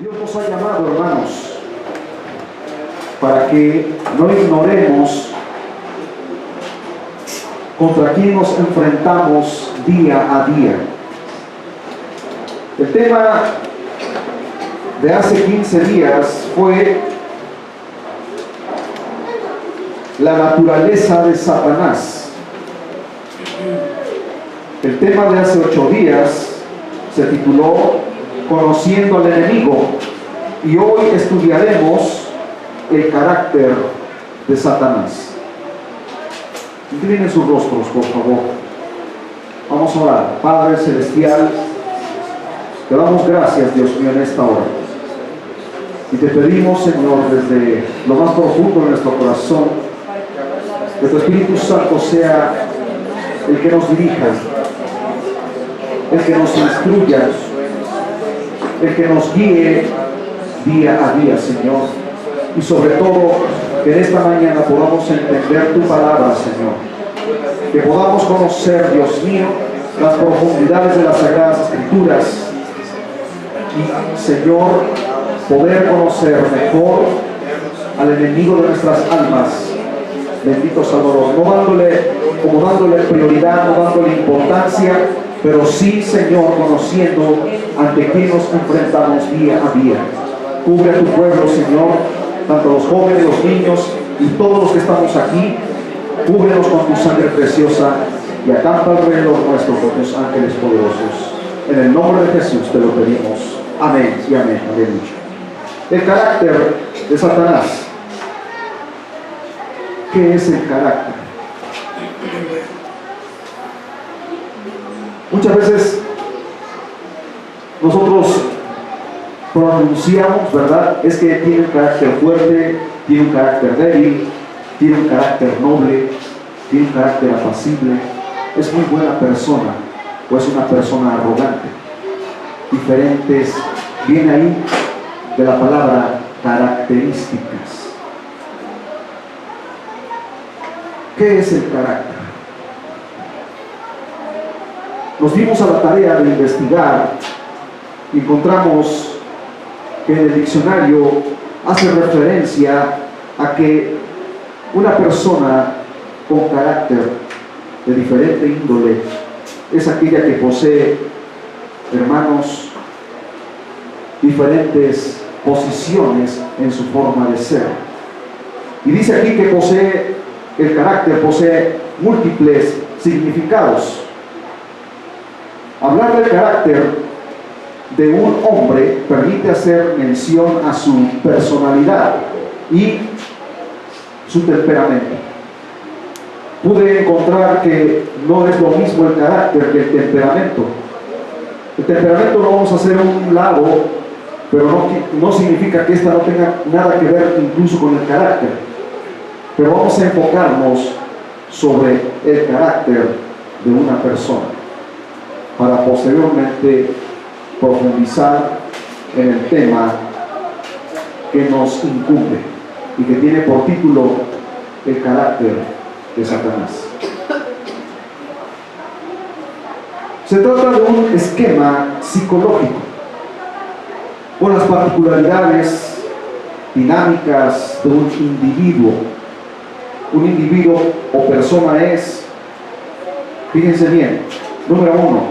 Dios nos ha llamado, hermanos, para que no ignoremos contra quién nos enfrentamos día a día. El tema de hace 15 días fue la naturaleza de Satanás. El tema de hace 8 días se tituló Conociendo al enemigo, y hoy estudiaremos el carácter de Satanás. Inclinen sus rostros, por favor. Vamos a orar. Padre Celestial, te damos gracias, Dios mío, en esta hora. Y te pedimos, Señor, desde lo más profundo de nuestro corazón, que tu Espíritu Santo sea el que nos dirija, el que nos instruya, el que nos guíe día a día, Señor. Y sobre todo, que en esta mañana podamos entender tu palabra, Señor. Que podamos conocer, Dios mío, las profundidades de las Sagradas Escrituras. Y, Señor, poder conocer mejor al enemigo de nuestras almas. Bendito Salvador, no dándole prioridad, no dándole importancia, pero sí, Señor, conociendo ante quién nos enfrentamos día a día. Cubre a tu pueblo, Señor, tanto los jóvenes, los niños y todos los que estamos aquí. Cúbrenos con tu sangre preciosa y acampa alrededor nuestro con tus ángeles poderosos. En el nombre de Jesús te lo pedimos. Amén y amén. Amén. El carácter de Satanás. ¿Qué es el carácter? Muchas veces nosotros pronunciamos, ¿verdad? Es que tiene un carácter fuerte, tiene un carácter débil, tiene un carácter noble, tiene un carácter apacible, es muy buena persona o es una persona arrogante. Diferentes, viene ahí de la palabra características. ¿Qué es el carácter? Nos dimos a la tarea de investigar y encontramos que en el diccionario hace referencia a que una persona con carácter de diferente índole es aquella que posee, hermanos, diferentes posiciones en su forma de ser. Y dice aquí que el carácter posee múltiples significados. Hablar del carácter de un hombre permite hacer mención a su personalidad y su temperamento. Pude encontrar que no es lo mismo el carácter que el temperamento. El temperamento lo vamos a hacer a un lado, pero no significa que esta no tenga nada que ver incluso con el carácter. Pero vamos a enfocarnos sobre el carácter de una persona, para posteriormente profundizar en el tema que nos incumbe y que tiene por título el carácter de Satanás. Se trata de un esquema psicológico con las particularidades dinámicas de un individuo. Un individuo o persona es, fíjense bien, número 1,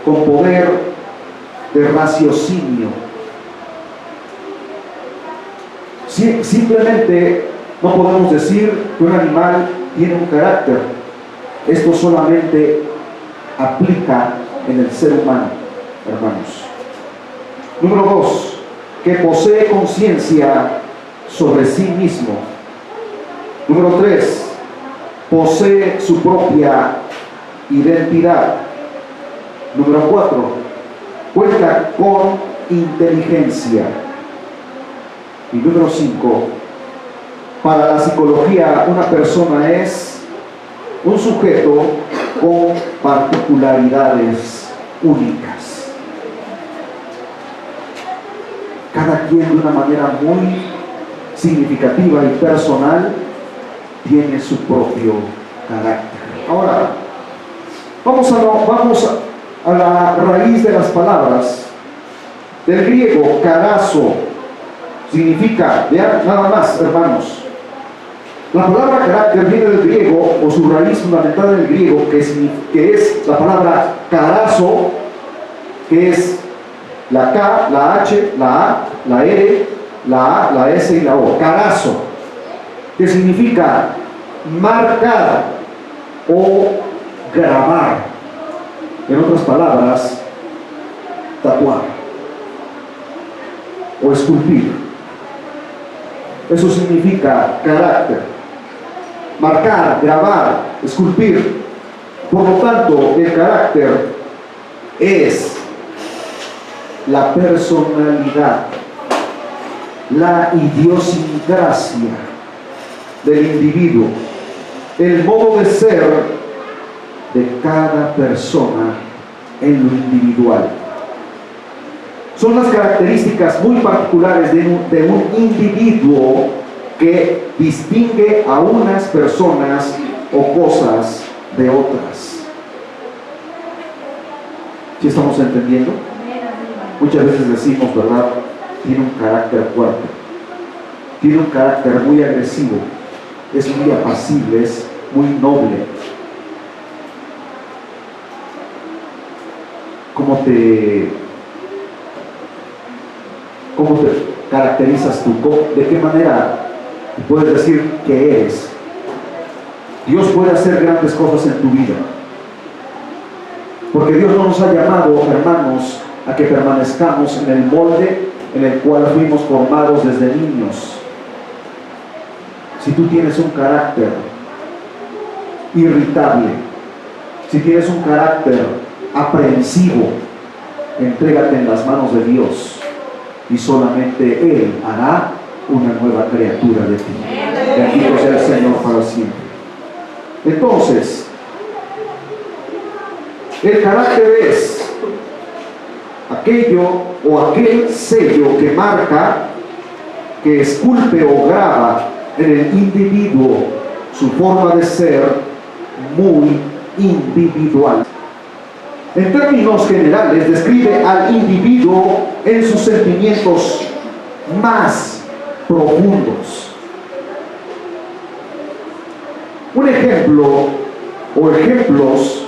con poder de raciocinio. Simplemente no podemos decir que un animal tiene un carácter. Esto solamente aplica en el ser humano, hermanos. Número 2, que posee conciencia sobre sí mismo. Número 3, posee su propia identidad. Número 4, cuenta con inteligencia. Y número 5, para la psicología, una persona es un sujeto con particularidades únicas. Cada quien de una manera muy significativa y personal tiene su propio carácter. Ahora, vamos a la raíz de las palabras del griego carazo, significa, vean nada más, hermanos, la palabra carácter viene del griego, o su raíz fundamental en el griego, que es la palabra carazo, que es la K, la H, la A, la R, la A, la S y la O. Carazo, que significa marcar o grabar. En otras palabras, tatuar o esculpir. Eso significa carácter. Marcar, grabar, esculpir. Por lo tanto, el carácter es la personalidad, la idiosincrasia del individuo, el modo de ser de cada persona en lo individual. Son las características muy particulares de un individuo que distingue a unas personas o cosas de otras. ¿Sí estamos entendiendo? Muchas veces decimos, ¿verdad? Tiene un carácter fuerte, tiene un carácter muy agresivo, es muy apacible, es muy noble. ¿Cómo te caracterizas tú? ¿De qué manera puedes decir que eres? Dios puede hacer grandes cosas en tu vida, porque Dios no nos ha llamado, hermanos, a que permanezcamos en el molde en el cual fuimos formados desde niños. Si tú tienes un carácter irritable, si tienes un carácter aprensivo, entrégate en las manos de Dios y solamente Él hará una nueva criatura de ti. Bendito sea el Señor para siempre. Entonces, el carácter es aquello o aquel sello que marca, que esculpe o graba en el individuo su forma de ser muy individual. En términos generales, describe al individuo en sus sentimientos más profundos. Un ejemplo o ejemplos,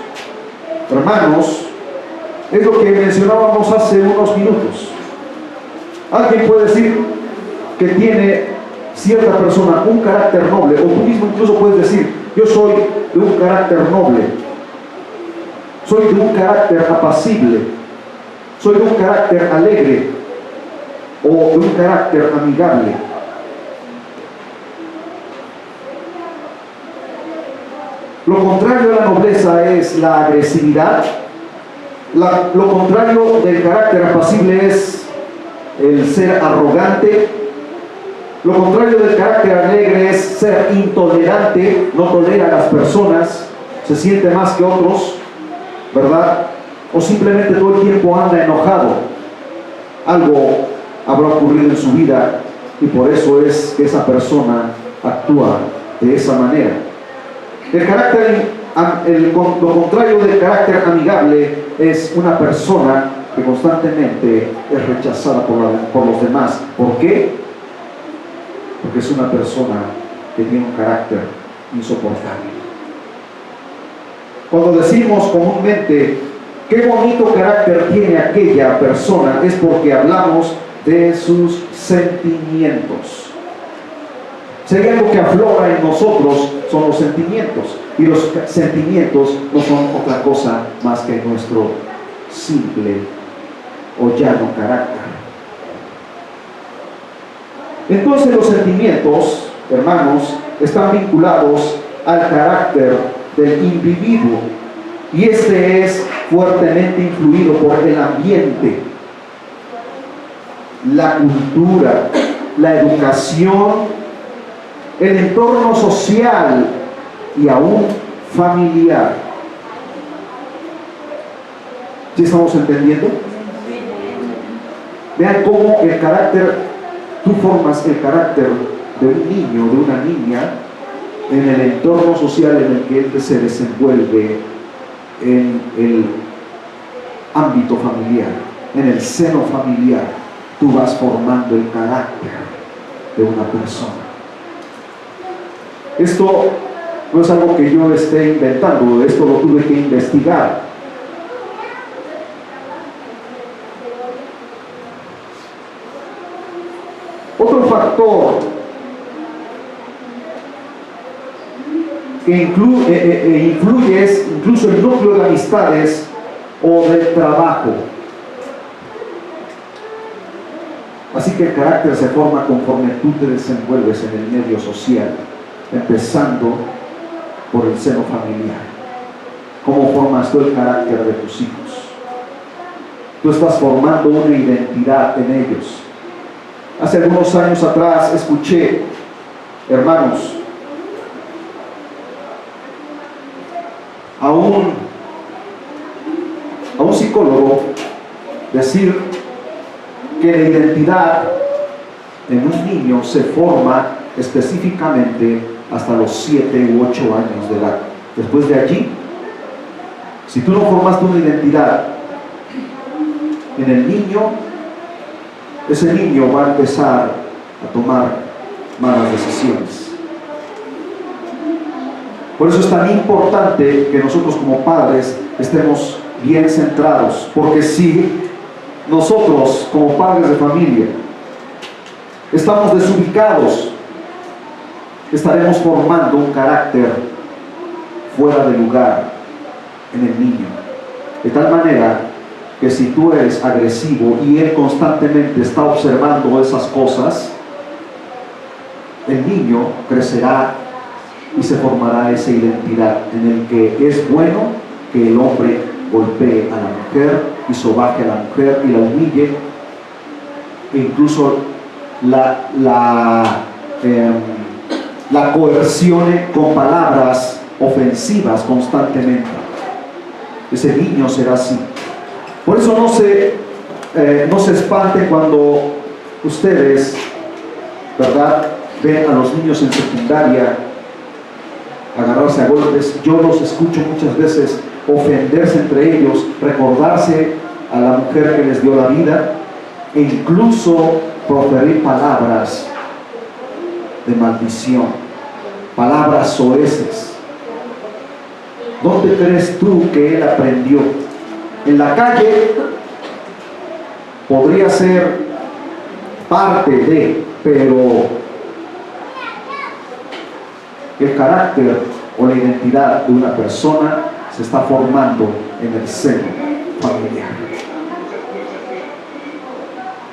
hermanos, es lo que mencionábamos hace unos minutos. Alguien puede decir que tiene cierta persona un carácter noble, o tú mismo incluso puedes decir, yo soy de un carácter noble, soy de un carácter apacible, soy de un carácter alegre o de un carácter amigable. Lo contrario a la nobleza es la agresividad. Lo contrario del carácter apacible es el ser arrogante. Lo contrario del carácter alegre es ser intolerante, no tolera a las personas, se siente más que otros, ¿verdad? O simplemente todo el tiempo anda enojado. Algo habrá ocurrido en su vida y por eso es que esa persona actúa de esa manera. Lo contrario del carácter amigable es una persona que constantemente es rechazada por los demás. ¿Por qué? Porque es una persona que tiene un carácter insoportable. Cuando decimos comúnmente qué bonito carácter tiene aquella persona, es porque hablamos de sus sentimientos. Si hay algo que aflora en nosotros, son los sentimientos. Y los sentimientos no son otra cosa más que nuestro simple o llano carácter. Entonces los sentimientos, hermanos, están vinculados al carácter del individuo. Y este es fuertemente influido por el ambiente, la cultura, la educación, el entorno social y aún familiar. ¿Sí estamos entendiendo? Vean cómo el carácter, tú formas el carácter de un niño, de una niña, en el entorno social en el que él se desenvuelve en el ámbito familiar. en el seno familiar, tú vas formando el carácter de una persona. Esto no es algo que yo esté inventando, esto lo tuve que investigar. Otro factor que influye es incluso el núcleo de amistades o del trabajo. Así que el carácter se forma conforme tú te desenvuelves en el medio social, empezando por el seno familiar. ¿Cómo formas tú el carácter de tus hijos? Tú estás formando una identidad en ellos. Hace algunos años atrás escuché, hermanos, a un psicólogo decir que la identidad en un niño se forma específicamente hasta los 7 u 8 años de edad. Después de allí, si tú no formaste una identidad en el niño, ese niño va a empezar a tomar malas decisiones. Por eso es tan importante que nosotros como padres estemos bien centrados, porque si nosotros como padres de familia estamos desubicados, estaremos formando un carácter fuera de lugar en el niño, de tal manera que si tú eres agresivo y él constantemente está observando esas cosas, el niño crecerá y se formará esa identidad en el que es bueno que el hombre golpee a la mujer y sobaje a la mujer y la humille, e incluso la coercione con palabras ofensivas constantemente. Ese niño será así. Por eso no se espanten cuando ustedes, ¿verdad?, ven a los niños en secundaria agarrarse a golpes. Yo los escucho muchas veces ofenderse entre ellos, recordarse a la mujer que les dio la vida e incluso proferir palabras de maldición, palabras soeces. ¿Dónde crees tú que él aprendió? En la calle podría ser parte de, pero el carácter o la identidad de una persona se está formando en el seno familiar.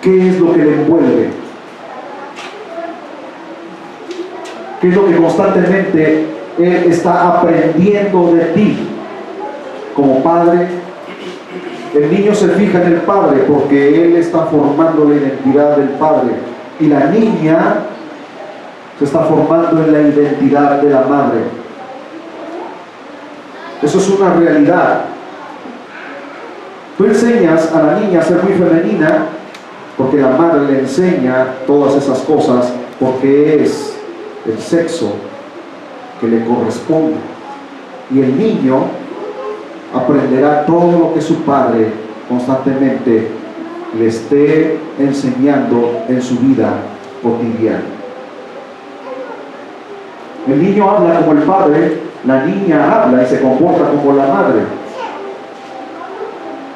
¿Qué es lo que le envuelve? ¿Qué es lo que constantemente él está aprendiendo de ti como padre? El niño se fija en el padre porque él está formando la identidad del padre, y la niña se está formando en la identidad de la madre. Eso es una realidad. Tú enseñas a la niña a ser muy femenina porque la madre le enseña todas esas cosas, porque es el sexo que le corresponde, y el niño aprenderá todo lo que su padre constantemente le esté enseñando en su vida cotidiana. El niño habla como el padre, la niña habla y se comporta como la madre.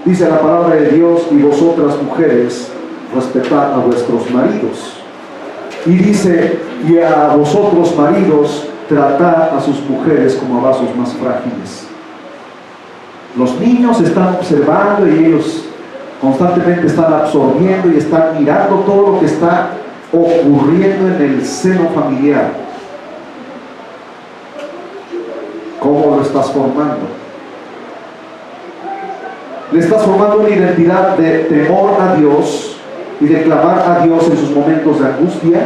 Dice la palabra de Dios: y vosotras mujeres, respetad a vuestros maridos. Y dice: y a vosotros maridos, tratad a sus mujeres como a vasos más frágiles. Los niños están observando y ellos constantemente están absorbiendo y están mirando todo lo que está ocurriendo en el seno familiar. ¿Cómo lo estás formando? Le estás formando una identidad de temor a Dios y de clamar a Dios en sus momentos de angustia,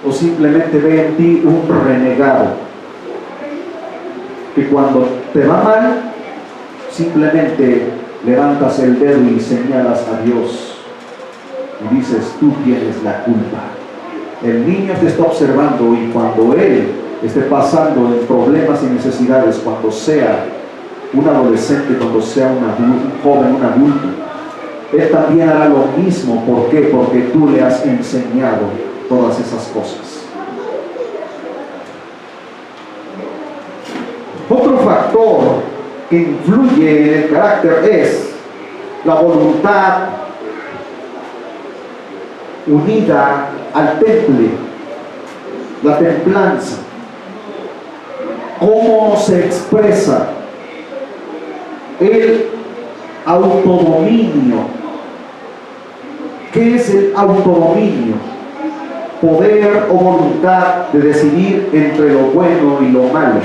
o simplemente ve en ti un renegado que cuando te va mal simplemente levantas el dedo y señalas a Dios y dices: tú tienes la culpa. El niño te está observando, y cuando él esté pasando en problemas y necesidades, cuando sea un adolescente cuando sea un joven, un adulto. Él también hará lo mismo. ¿Por qué? Porque tú le has enseñado todas esas cosas. Otro factor que influye en el carácter es la voluntad unida al temple, la templanza. ¿Cómo se expresa? El autodominio. ¿Qué es el autodominio? Poder o voluntad de decidir entre lo bueno y lo malo.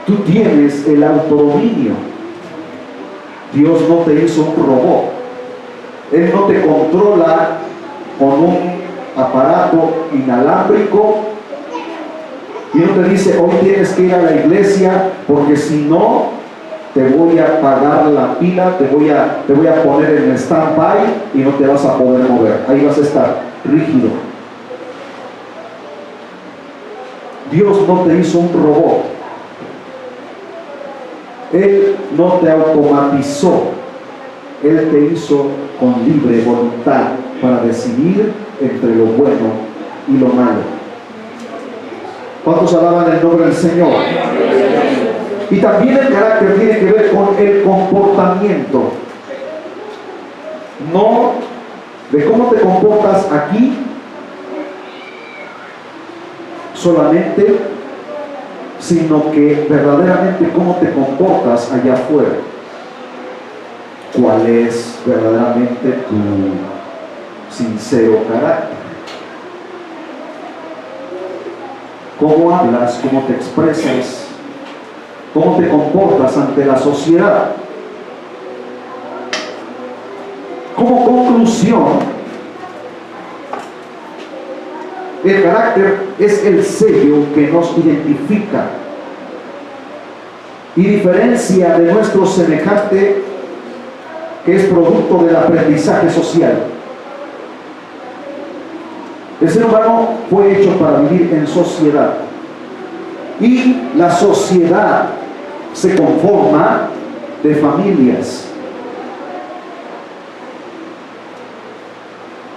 Tú tienes el autodominio. Dios no te hizo un robot. Él no te controla con un aparato inalámbrico y no te dice: hoy tienes que ir a la iglesia porque si no te voy a apagar la pila, te voy a poner en stand-by y no te vas a poder mover. Ahí vas a estar rígido. Dios no te hizo un robot. Él no te automatizó. Él te hizo con libre voluntad para decidir entre lo bueno y lo malo. ¿Cuántos alaban el nombre del Señor? Y también el carácter tiene que ver con el comportamiento. No de cómo te comportas aquí solamente, sino que verdaderamente cómo te comportas allá afuera. ¿Cuál es verdaderamente tu sincero carácter? ¿Cómo hablas? ¿Cómo te expresas? ¿Cómo te comportas ante la sociedad? Como conclusión, el carácter es el sello que nos identifica y diferencia de nuestro semejante, que es producto del aprendizaje social. El ser humano fue hecho para vivir en sociedad, y la sociedad se conforma de familias.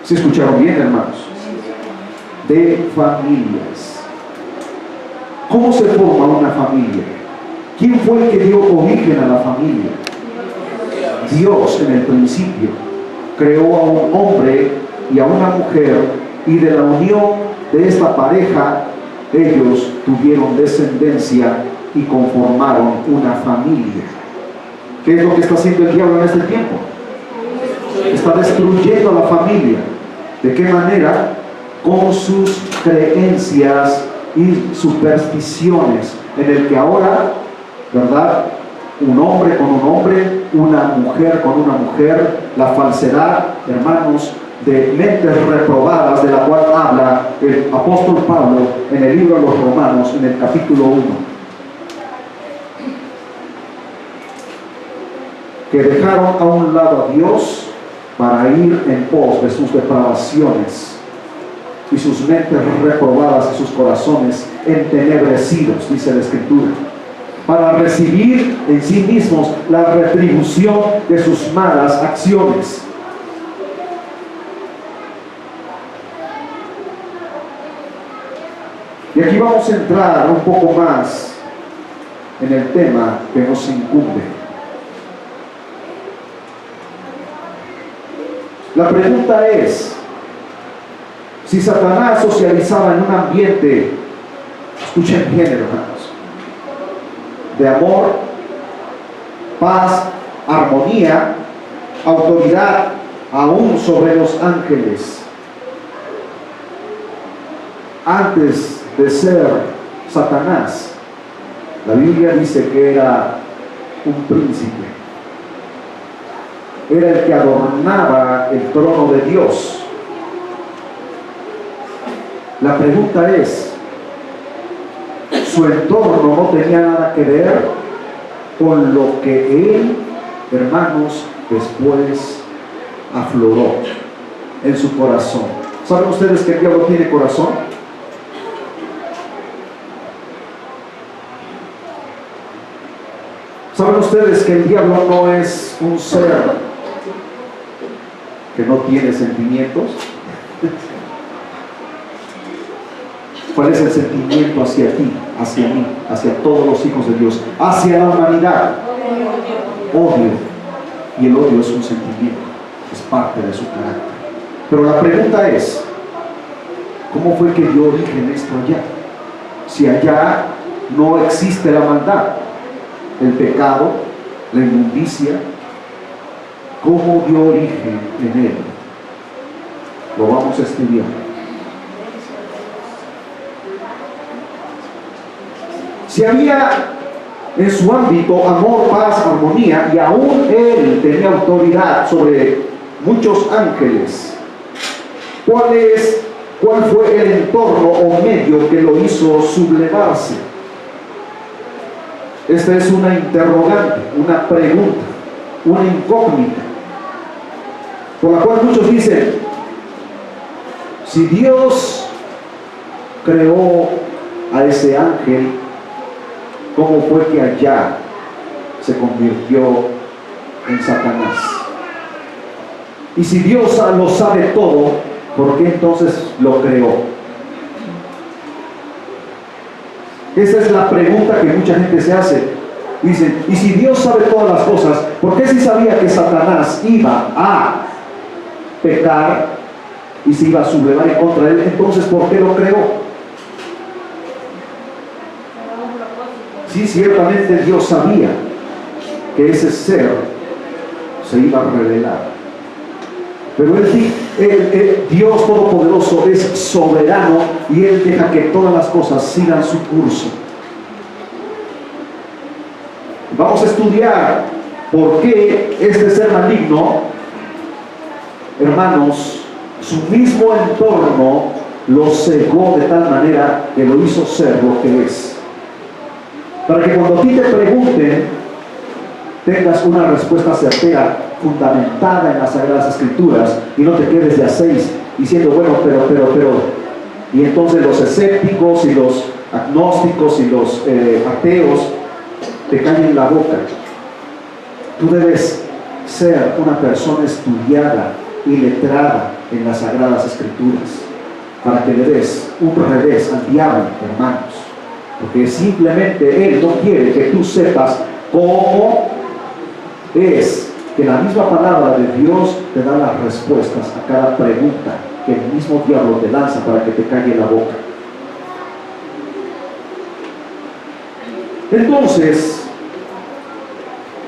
¿Se escucharon bien, hermanos? De familias. ¿Cómo se forma una familia? ¿Quién fue el que dio origen a la familia? Dios en el principio creó a un hombre y a una mujer, y de la unión de esta pareja ellos tuvieron descendencia y conformaron una familia. ¿Qué es lo que está haciendo el diablo en este tiempo? Está destruyendo a la familia. ¿De qué manera? Con sus creencias y supersticiones, en el que ahora, ¿verdad?, un hombre con un hombre, una mujer con una mujer, la falsedad, hermanos, de mentes reprobadas, de la cual habla el apóstol Pablo en el libro de los Romanos, en el capítulo 1, que dejaron a un lado a Dios para ir en pos de sus depravaciones y sus mentes reprobadas y sus corazones entenebrecidos, dice la Escritura, para recibir en sí mismos la retribución de sus malas acciones. Y aquí vamos a entrar un poco más en el tema que nos incumbe. La pregunta es: si Satanás socializaba en un ambiente, escuchen bien, hermanos, de amor, paz, armonía, autoridad aún sobre los ángeles, antes de ser Satanás, la Biblia dice que era un príncipe, era el que adornaba el trono de Dios. La pregunta es: su entorno no tenía nada que ver con lo que él, hermanos, después afloró en su corazón. ¿Saben ustedes que el diablo tiene corazón? ¿Saben ustedes que el diablo no es un ser que no tiene sentimientos? ¿Cuál es el sentimiento hacia ti, hacia mí, hacia todos los hijos de Dios, hacia la humanidad? Odio. Y el odio es un sentimiento, es parte de su carácter. Pero la pregunta es, ¿cómo fue que dio origen esto allá? Si allá no existe la maldad, el pecado, la inmundicia, ¿cómo dio origen en él? Lo vamos a estudiar. Si había en su ámbito amor, paz, armonía, y aún él tenía autoridad sobre muchos ángeles, ¿cuál fue el entorno o medio que lo hizo sublevarse? Esta es una interrogante, una pregunta, una incógnita, por la cual muchos dicen, si Dios creó a ese ángel, ¿cómo fue que allá se convirtió en Satanás? Y si Dios lo sabe todo, ¿por qué entonces lo creó? Esa es la pregunta que mucha gente se hace. Dicen, y si Dios sabe todas las cosas, ¿por qué si sabía que Satanás iba a pecar y se iba a sublevar en contra de él? Entonces, ¿por qué lo creó? Sí, ciertamente Dios sabía que ese ser se iba a revelar. Pero Dios Todopoderoso es soberano y Él deja que todas las cosas sigan su curso. Vamos a estudiar por qué este ser maligno, hermanos, su mismo entorno lo cegó de tal manera que lo hizo ser lo que es. Para que cuando a ti te pregunten, tengas una respuesta certera, fundamentada en las Sagradas Escrituras, y no te quedes de a seis diciendo, bueno, pero, y entonces los escépticos y los agnósticos y los ateos te callen la boca. Tú debes ser una persona estudiada y letrada en las Sagradas Escrituras, para que le des un revés al diablo, hermanos, porque simplemente él no quiere que tú sepas cómo es que la misma palabra de Dios te da las respuestas a cada pregunta que el mismo diablo te lanza para que te calle la boca. Entonces,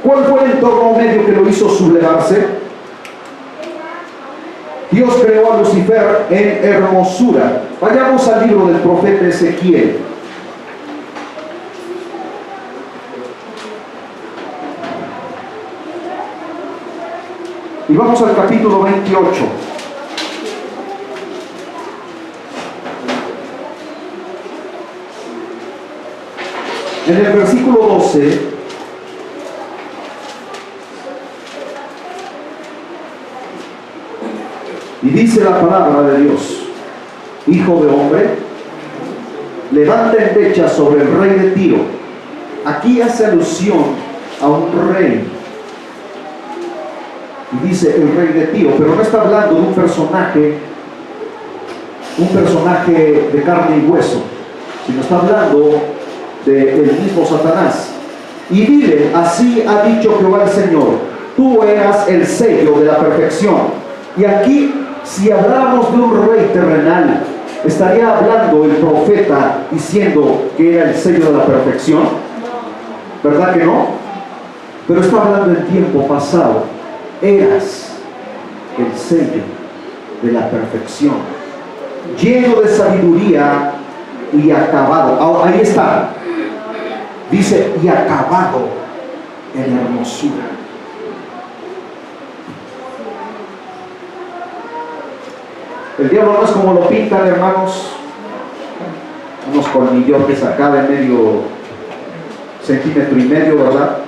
¿cuál fue el entorno medio que lo hizo sublevarse? Dios creó a Lucifer en hermosura. Vayamos al libro del profeta Ezequiel. Y vamos al capítulo 28. En el versículo 12, y dice la palabra de Dios: Hijo de hombre, levanta endecha sobre el rey de Tiro. Aquí hace alusión a un rey. Y dice el rey de Tiro, pero no está hablando de un personaje de carne y hueso, sino está hablando del mismo Satanás. Y dile, así ha dicho Jehová el Señor, tú eras el sello de la perfección. Y aquí, si habláramos de un rey terrenal, ¿estaría hablando el profeta diciendo que era el sello de la perfección? ¿Verdad que no? Pero está hablando en tiempo pasado. Eras el sello de la perfección, lleno de sabiduría y acabado. Ahora, ahí está, dice, y acabado en hermosura. El diablo no es como lo pintan, hermanos, unos colmillotes acá de medio centímetro y medio, ¿verdad?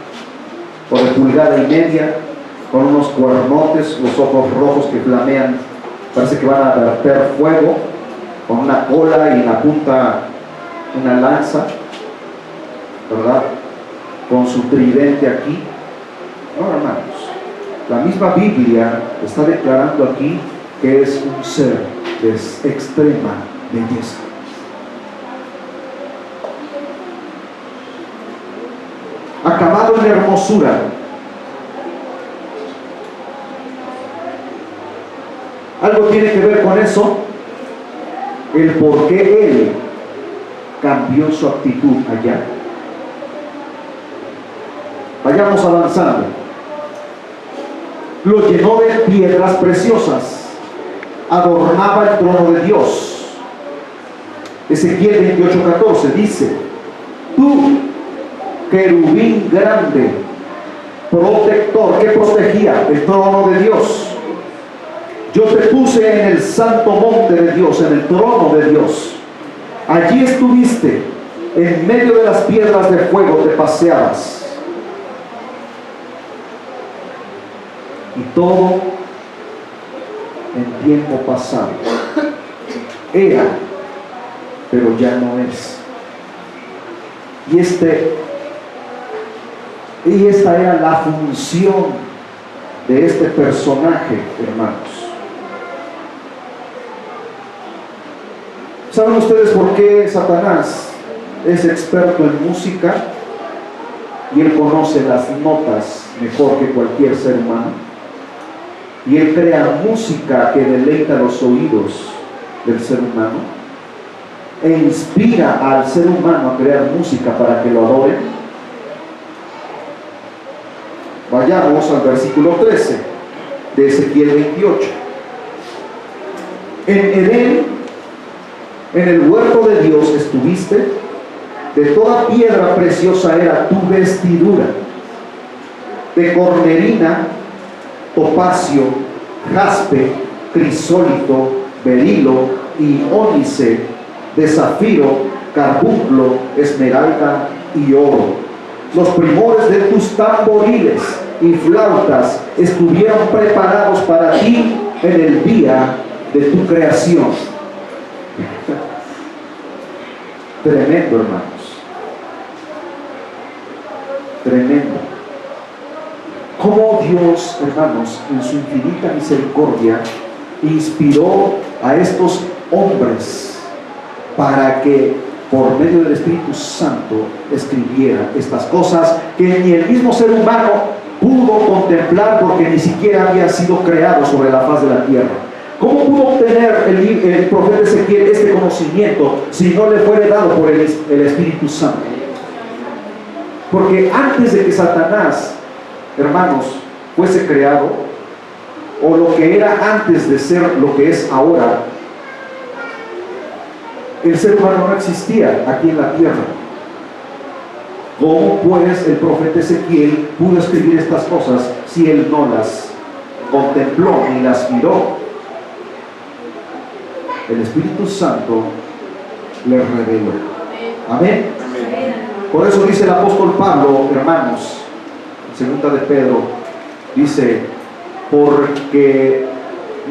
O de pulgada y media, con unos cuernotes, los ojos rojos que flamean, parece que van a verter fuego, con una cola y en la punta una lanza, ¿verdad? con su tridente aquí. No, hermanos, la misma Biblia está declarando aquí que es un ser de extrema belleza. Acabado en hermosura. Algo tiene que ver con eso, el por qué él cambió su actitud allá. Vayamos avanzando. Lo llenó de piedras preciosas, adornaba el trono de Dios. Ezequiel 28:14 dice: tú, querubín grande, protector, que protegía el trono de Dios, yo te puse en el santo monte de Dios, en el trono de Dios. Allí estuviste, en medio de las piedras de fuego te paseabas. Y todo en tiempo pasado era, pero ya no es. Y esta era la función de este personaje, hermanos. ¿Saben ustedes por qué Satanás es experto en música y él conoce las notas mejor que cualquier ser humano? Y él crea música que deleita los oídos del ser humano e inspira al ser humano a crear música para que lo adoren. Vayamos al versículo 13 de Ezequiel 28. En Edén, en el huerto de Dios estuviste, de toda piedra preciosa era tu vestidura, de cornerina, topacio, jaspe, crisólito, berilo y ónice, de zafiro, carbunclo, esmeralda y oro. Los primores de tus tamboriles y flautas estuvieron preparados para ti en el día de tu creación. Tremendo, hermanos. Tremendo. Cómo Dios, hermanos, en su infinita misericordia, inspiró a estos hombres para que por medio del Espíritu Santo escribiera estas cosas que ni el mismo ser humano pudo contemplar, porque ni siquiera había sido creado sobre la faz de la tierra. ¿Cómo pudo obtener el profeta Ezequiel este conocimiento si no le fue dado por el Espíritu Santo? Porque antes de que Satanás, hermanos, fuese creado, o lo que era antes de ser lo que es ahora, el ser humano no existía aquí en la tierra. ¿Cómo pues el profeta Ezequiel pudo escribir estas cosas si él no las contempló ni las miró? El Espíritu Santo le reveló. Amén. Por eso dice el apóstol Pablo, hermanos, en 2 de Pedro, dice: porque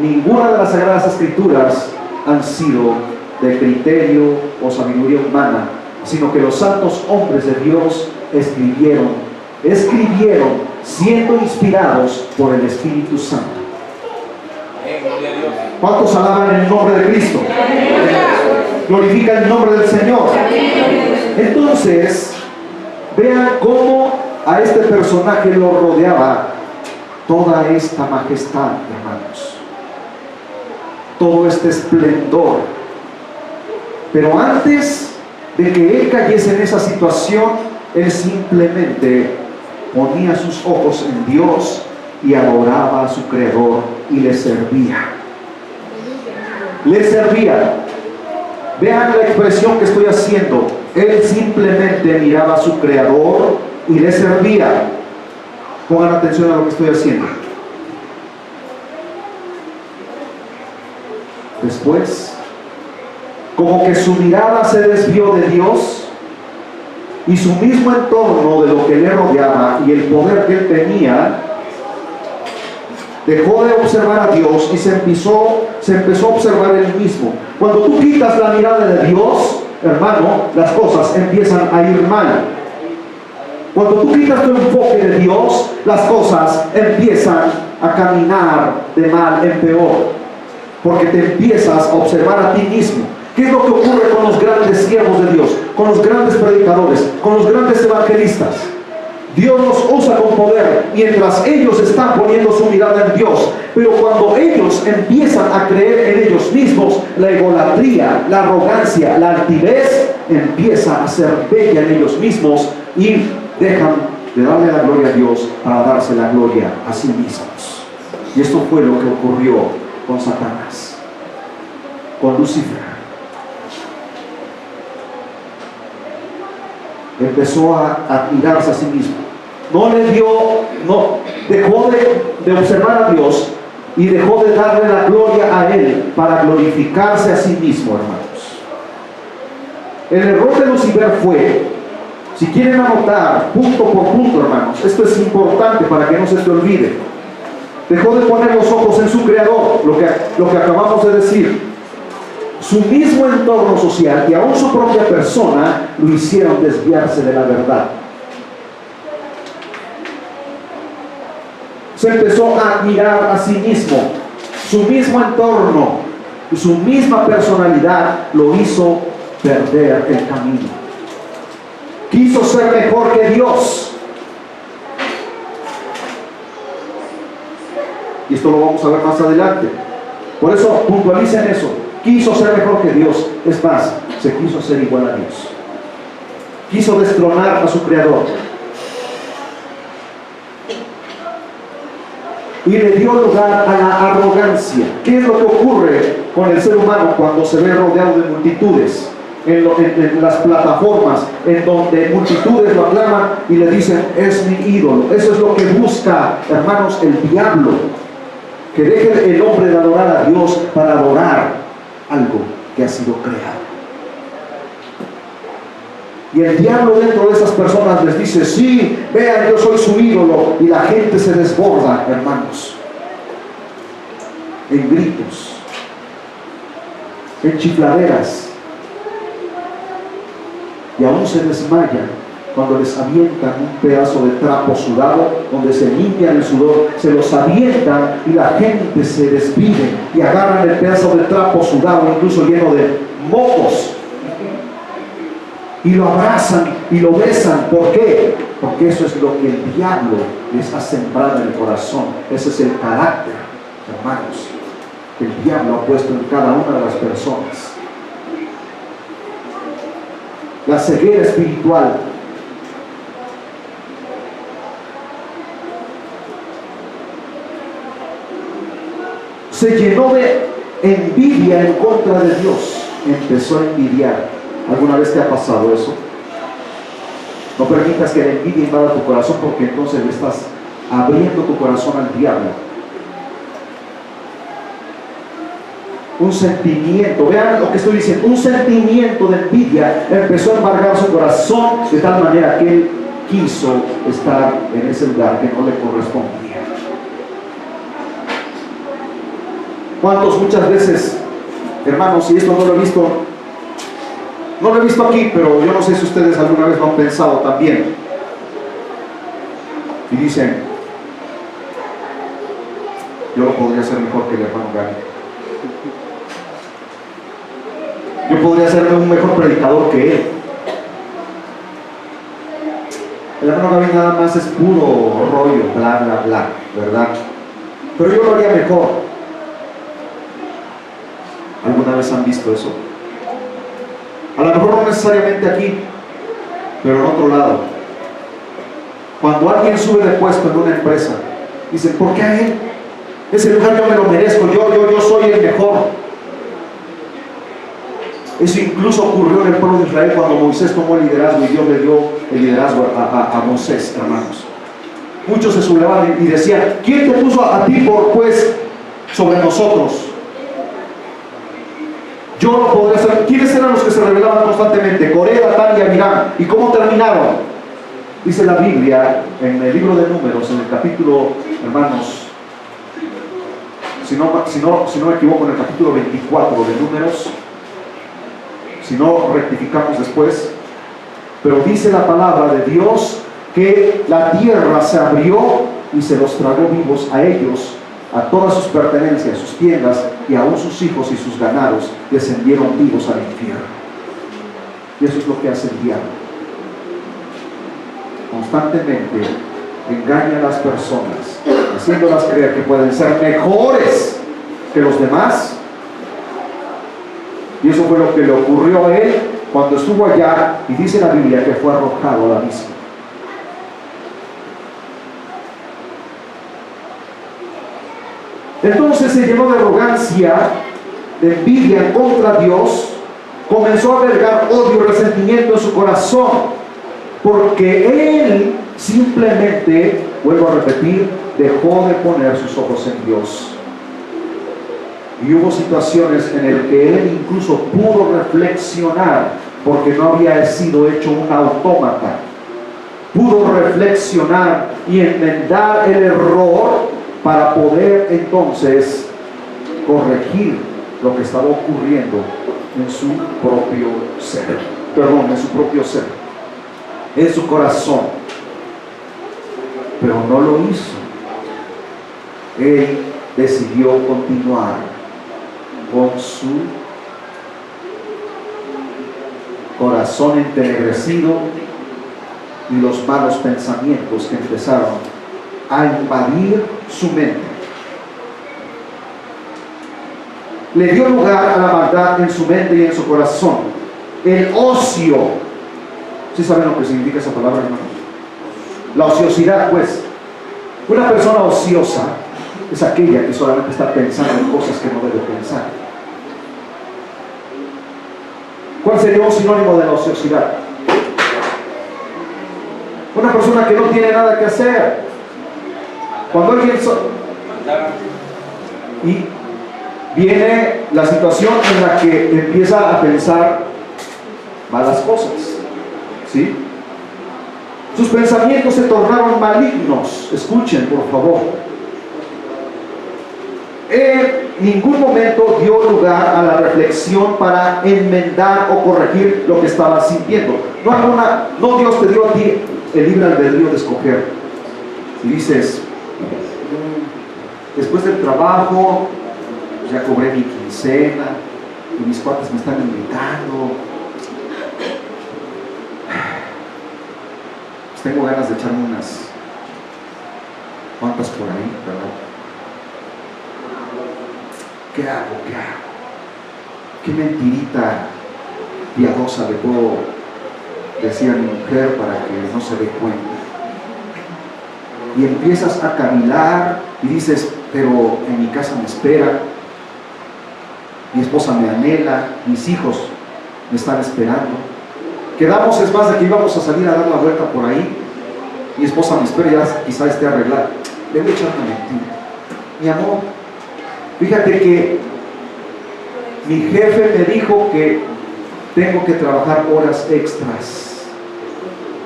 ninguna de las sagradas escrituras han sido de criterio o sabiduría humana, sino que los santos hombres de Dios escribieron siendo inspirados por el Espíritu Santo. ¿Cuántos alaban el nombre de Cristo? Glorifican el nombre del Señor. Entonces, vean cómo a este personaje lo rodeaba toda esta majestad, hermanos, todo este esplendor. Pero antes de que él cayese en esa situación, él simplemente ponía sus ojos en Dios y adoraba a su Creador y le servía. Le servía. Vean la expresión que estoy haciendo. Él simplemente miraba a su Creador y le servía. Pongan atención a lo que estoy haciendo. Después, como que su mirada se desvió de Dios y su mismo entorno de lo que le rodeaba y el poder que él tenía, dejó de observar a Dios y se empezó a observar él mismo. Cuando tú quitas la mirada de Dios, hermano, las cosas empiezan a ir mal. Cuando tú quitas tu enfoque de Dios, las cosas empiezan a caminar de mal en peor, porque te empiezas a observar a ti mismo. ¿Qué es lo que ocurre con los grandes siervos de Dios, con los grandes predicadores, con los grandes evangelistas? Dios los usa con poder mientras ellos están poniendo su mirada en Dios, pero cuando ellos empiezan a creer en ellos mismos, la egolatría, la arrogancia, la altivez empieza a ser bella en ellos mismos y dejan de darle la gloria a Dios para darse la gloria a sí mismos. Y esto fue lo que ocurrió con Satanás, con Lucifer. Empezó a admirarse a sí mismo. Dejó de observar a Dios y dejó de darle la gloria a Él para glorificarse a sí mismo, hermanos. El error de Lucifer fue, si quieren anotar punto por punto, hermanos, esto es importante para que no se te olvide. Dejó de poner los ojos en su Creador, lo que acabamos de decir. Su mismo entorno social y aún su propia persona lo hicieron desviarse de la verdad. Se empezó a admirar a sí mismo. Su mismo entorno y su misma personalidad lo hizo perder el camino. Quiso ser mejor que Dios. Y esto lo vamos a ver más adelante. Por eso puntualicen eso. Quiso ser mejor que Dios. Es más, se quiso ser igual a Dios. Quiso destronar a su Creador. Y le dio lugar a la arrogancia. ¿Qué es lo que ocurre con el ser humano cuando se ve rodeado de multitudes? En las plataformas en donde multitudes lo aclaman y le dicen, es mi ídolo. Eso es lo que busca, hermanos, el diablo. Que deje el hombre de adorar a Dios para adorar algo que ha sido creado. Y el diablo dentro de esas personas les dice, sí, vean, yo soy su ídolo. Y la gente se desborda, hermanos, en gritos, en chifladeras, y aún se desmayan cuando les avientan un pedazo de trapo sudado, donde se limpian el sudor, se los avientan y la gente se desvive y agarran el pedazo de trapo sudado, incluso lleno de mocos, y lo abrazan y lo besan. ¿Por qué? Porque eso es lo que el diablo les ha sembrado en el corazón. Ese es el carácter, hermanos, que el diablo ha puesto en cada una de las personas. La ceguera espiritual. Se llenó de envidia en contra de Dios. Empezó a envidiar. ¿Alguna vez te ha pasado eso? No permitas que la envidia invada tu corazón, porque entonces le estás abriendo tu corazón al diablo. Un sentimiento, vean lo que estoy diciendo, un sentimiento de envidia empezó a embargar su corazón de tal manera que él quiso estar en ese lugar que no le correspondía. ¿Cuántos muchas veces, hermanos, y esto no lo he visto aquí, pero yo no sé si ustedes alguna vez lo han pensado también, y dicen, yo lo podría hacer mejor que el hermano Gaby, yo podría ser un mejor predicador que él, el hermano Gaby nada más es puro rollo, bla bla bla, ¿verdad? Pero yo lo haría mejor. ¿Alguna vez han visto eso? A lo mejor no necesariamente aquí, pero en otro lado. Cuando alguien sube de puesto en una empresa, dicen, ¿por qué a él? Ese lugar yo me lo merezco, yo soy el mejor. Eso incluso ocurrió en el pueblo de Israel cuando Moisés tomó el liderazgo y Dios le dio el liderazgo a Moisés, hermanos. Muchos se sublevaban y decían, ¿quién te puso a ti por juez sobre nosotros? Yo no podría ser. ¿Quiénes eran los que se rebelaban constantemente? Coré, Datán y Abiram. ¿Y cómo terminaron? Dice la Biblia en el libro de Números, en el capítulo, hermanos, si no me equivoco, en el capítulo 24 de Números, si no rectificamos después, pero dice la palabra de Dios que la tierra se abrió y se los tragó vivos a ellos, a todas sus pertenencias, sus tiendas, y aún sus hijos y sus ganados descendieron vivos al infierno. Y eso es lo que hace el diablo. Constantemente engaña a las personas, haciéndolas creer que pueden ser mejores que los demás. Y eso fue lo que le ocurrió a él cuando estuvo allá, y dice la Biblia que fue arrojado al abismo. Entonces se llenó de arrogancia, de envidia contra Dios, comenzó a albergar odio y resentimiento en su corazón, porque él simplemente, vuelvo a repetir, dejó de poner sus ojos en Dios. Y hubo situaciones en las que él incluso pudo reflexionar, porque no había sido hecho un autómata. Pudo reflexionar y enmendar el error para poder entonces corregir lo que estaba ocurriendo en su propio ser. En su propio ser, en su corazón. Pero no lo hizo. Él decidió continuar con su corazón entenebrecido y los malos pensamientos que empezaron a invadir su mente. Le dio lugar a la maldad en su mente y en su corazón. El ocio. ¿Sí saben lo que significa esa palabra, hermanos? La ociosidad, pues. Una persona ociosa es aquella que solamente está pensando en cosas que no debe pensar. ¿Cuál sería un sinónimo de la ociosidad? Una persona que no tiene nada que hacer. Cuando alguien y viene la situación en la que empieza a pensar malas cosas, ¿sí? Sus pensamientos se tornaron malignos. Escuchen, por favor. En ningún momento dio lugar a la reflexión para enmendar o corregir lo que estaba sintiendo. No Dios te dio a ti el libre albedrío de escoger. Y dices, después del trabajo, ya cobré mi quincena y mis cuates me están invitando. Pues tengo ganas de echarme unas cuantas por ahí, ¿verdad? ¿Qué hago? ¿Qué mentirita piadosa le puedo decir a mi mujer para que no se dé cuenta? Y empiezas a cavilar y dices, pero en mi casa me espera, mi esposa me anhela, mis hijos me están esperando. Quedamos, es más, de que íbamos a salir a dar la vuelta por ahí. Mi esposa me espera, ya quizá esté arreglada. Le voy a echar una mentira. Mi amor, fíjate que mi jefe me dijo que tengo que trabajar horas extras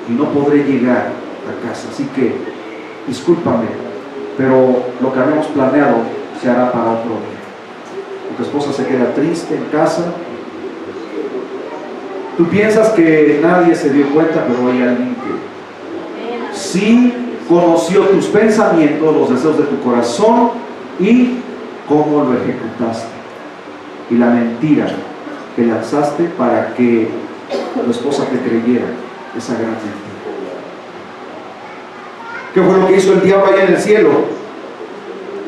y no podré llegar a casa, así que discúlpame, pero lo que habíamos planeado se hará para otro día. Tu esposa se queda triste en casa. Tú piensas que nadie se dio cuenta, pero hay alguien que sí conoció tus pensamientos, los deseos de tu corazón y cómo lo ejecutaste. Y la mentira que lanzaste para que tu esposa te creyera esa gran mentira. ¿Qué fue lo que hizo el diablo allá en el cielo?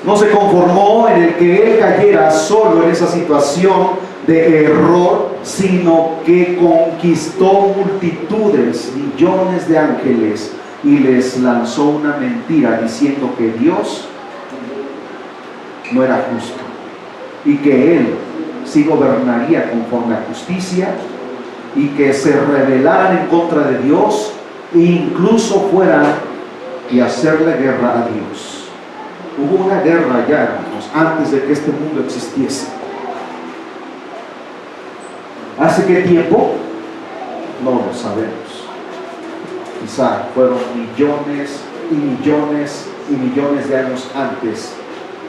No se conformó en el que él cayera solo en esa situación de error, sino que conquistó multitudes, millones de ángeles, y les lanzó una mentira diciendo que Dios no era justo y que él sí gobernaría conforme a justicia, y que se rebelaran en contra de Dios e incluso fueran y hacerle guerra a Dios. Hubo una guerra ya, hermanos, antes de que este mundo existiese. ¿Hace qué tiempo? No lo sabemos. Quizá fueron millones y millones y millones de años antes